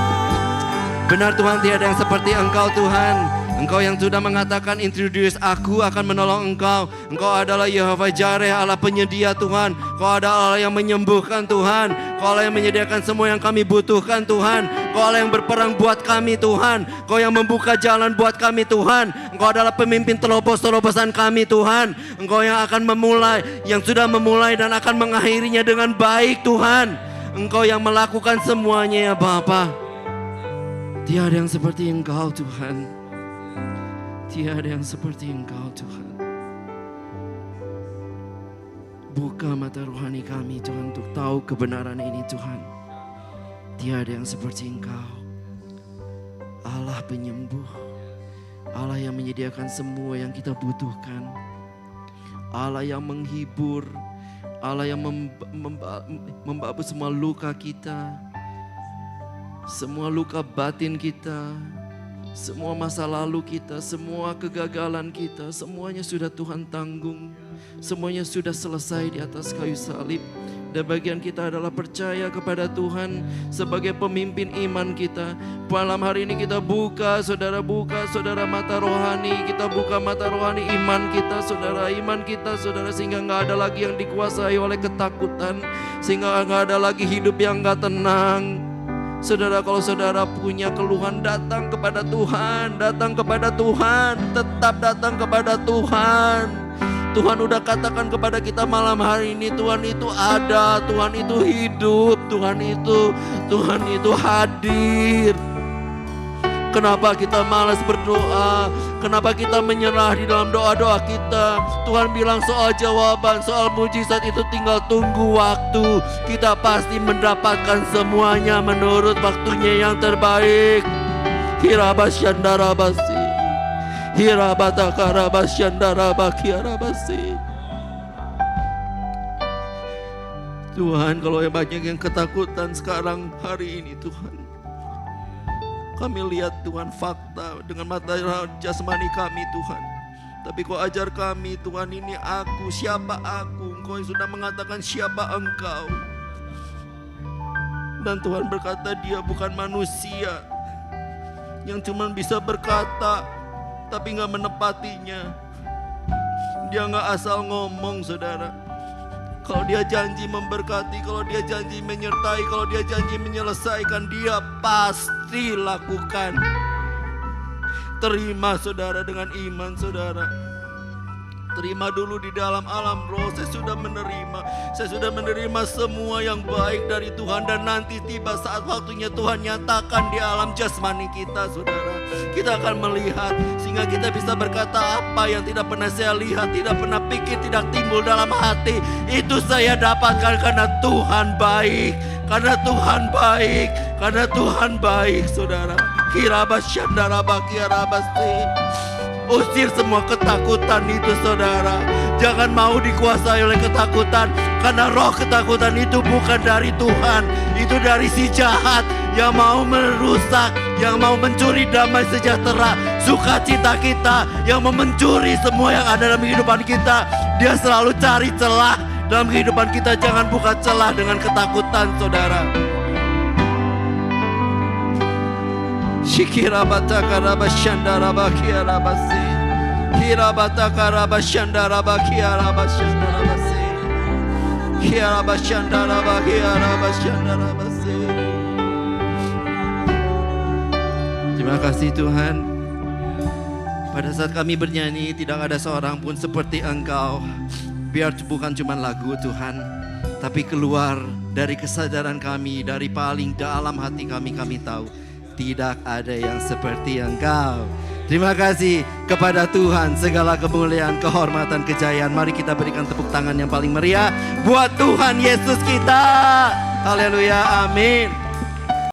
Benar Tuhan, tiada yang seperti Engkau Tuhan. Engkau yang sudah mengatakan, introduce aku akan menolong engkau. Engkau adalah Yehova Jireh, Allah penyedia Tuhan. Engkau adalah Allah yang menyembuhkan Tuhan. Engkau Allah yang menyediakan semua yang kami butuhkan Tuhan. Engkau Allah yang berperang buat kami Tuhan. Engkau yang membuka jalan buat kami Tuhan. Engkau adalah pemimpin terobosan kami Tuhan. Engkau yang akan memulai, yang sudah memulai dan akan mengakhirinya dengan baik Tuhan. Engkau yang melakukan semuanya ya Bapa. Tiada yang seperti Engkau Tuhan. Tiada yang seperti Engkau Tuhan. Buka mata rohani kami Tuhan untuk tahu kebenaran ini Tuhan. Tiada yang seperti Engkau. Allah penyembuh. Allah yang menyediakan semua yang kita butuhkan. Allah yang menghibur. Allah yang membabu semua luka kita. Semua luka batin kita. Semua masa lalu kita, semua kegagalan kita, semuanya sudah Tuhan tanggung. Semuanya sudah selesai di atas kayu salib. Dan bagian kita adalah percaya kepada Tuhan sebagai pemimpin iman kita. Malam hari ini kita buka saudara mata rohani. Kita buka mata rohani iman kita saudara, sehingga gak ada lagi yang dikuasai oleh ketakutan. Sehingga gak ada lagi hidup yang gak tenang. Saudara, kalau saudara punya keluhan, datang kepada Tuhan, tetap datang kepada Tuhan. Tuhan udah katakan kepada kita malam hari ini, Tuhan itu ada, Tuhan itu hidup, Tuhan itu hadir. Kenapa kita malas berdoa? Kenapa kita menyerah di dalam doa-doa kita? Tuhan bilang soal jawaban, soal mujizat itu tinggal tunggu waktu. Kita pasti mendapatkan semuanya menurut waktunya yang terbaik. Hirabasyandarabasi, Hirabatakarabasyandarabakiarabasi. Tuhan, kalau banyak yang ketakutan sekarang hari ini Tuhan, kami lihat Tuhan fakta dengan mata jasmani kami Tuhan. Tapi Kau ajar kami Tuhan, ini aku, siapa aku? Engkau yang sudah mengatakan siapa Engkau. Dan Tuhan berkata dia bukan manusia yang cuma bisa berkata tapi gak menepatinya. Dia gak asal ngomong saudara. Kalau dia janji memberkati, kalau dia janji menyertai, kalau dia janji menyelesaikan, dia pasti lakukan. Terima saudara dengan iman saudara. Terima dulu di dalam alam roh. Saya sudah menerima, Saya sudah menerima semua yang baik dari Tuhan. Dan nanti tiba saat waktunya Tuhan nyatakan di alam jasmani kita, saudara. Kita akan melihat sehingga kita bisa berkata apa yang tidak pernah saya lihat, tidak pernah pikir, tidak timbul dalam hati. Itu saya dapatkan karena Tuhan baik. Karena Tuhan baik. Karena Tuhan baik, saudara. Usir semua ketakutan itu, saudara. Jangan mau dikuasai oleh ketakutan. Karena roh ketakutan itu bukan dari Tuhan. Itu dari si jahat yang mau merusak, yang mau mencuri damai sejahtera, sukacita kita, yang mau mencuri semua yang ada dalam kehidupan kita. Dia selalu cari celah dalam kehidupan kita. Jangan buka celah dengan ketakutan, saudara. Shikirabata karaba shandara bakiara basi. Hirabata karaba shandara bakiara bashandara basi. Hiraba shandara bakiara bashandara basi. Terima kasih Tuhan. Pada saat kami bernyanyi tidak ada seorang pun seperti Engkau. Biar bukan cuma lagu Tuhan, tapi keluar dari kesadaran kami, dari paling dalam hati kami tahu tidak ada yang seperti Engkau. Terima kasih kepada Tuhan, segala kemuliaan, kehormatan, kejayaan. Mari kita berikan tepuk tangan yang paling meriah buat Tuhan Yesus kita. Haleluya, amin.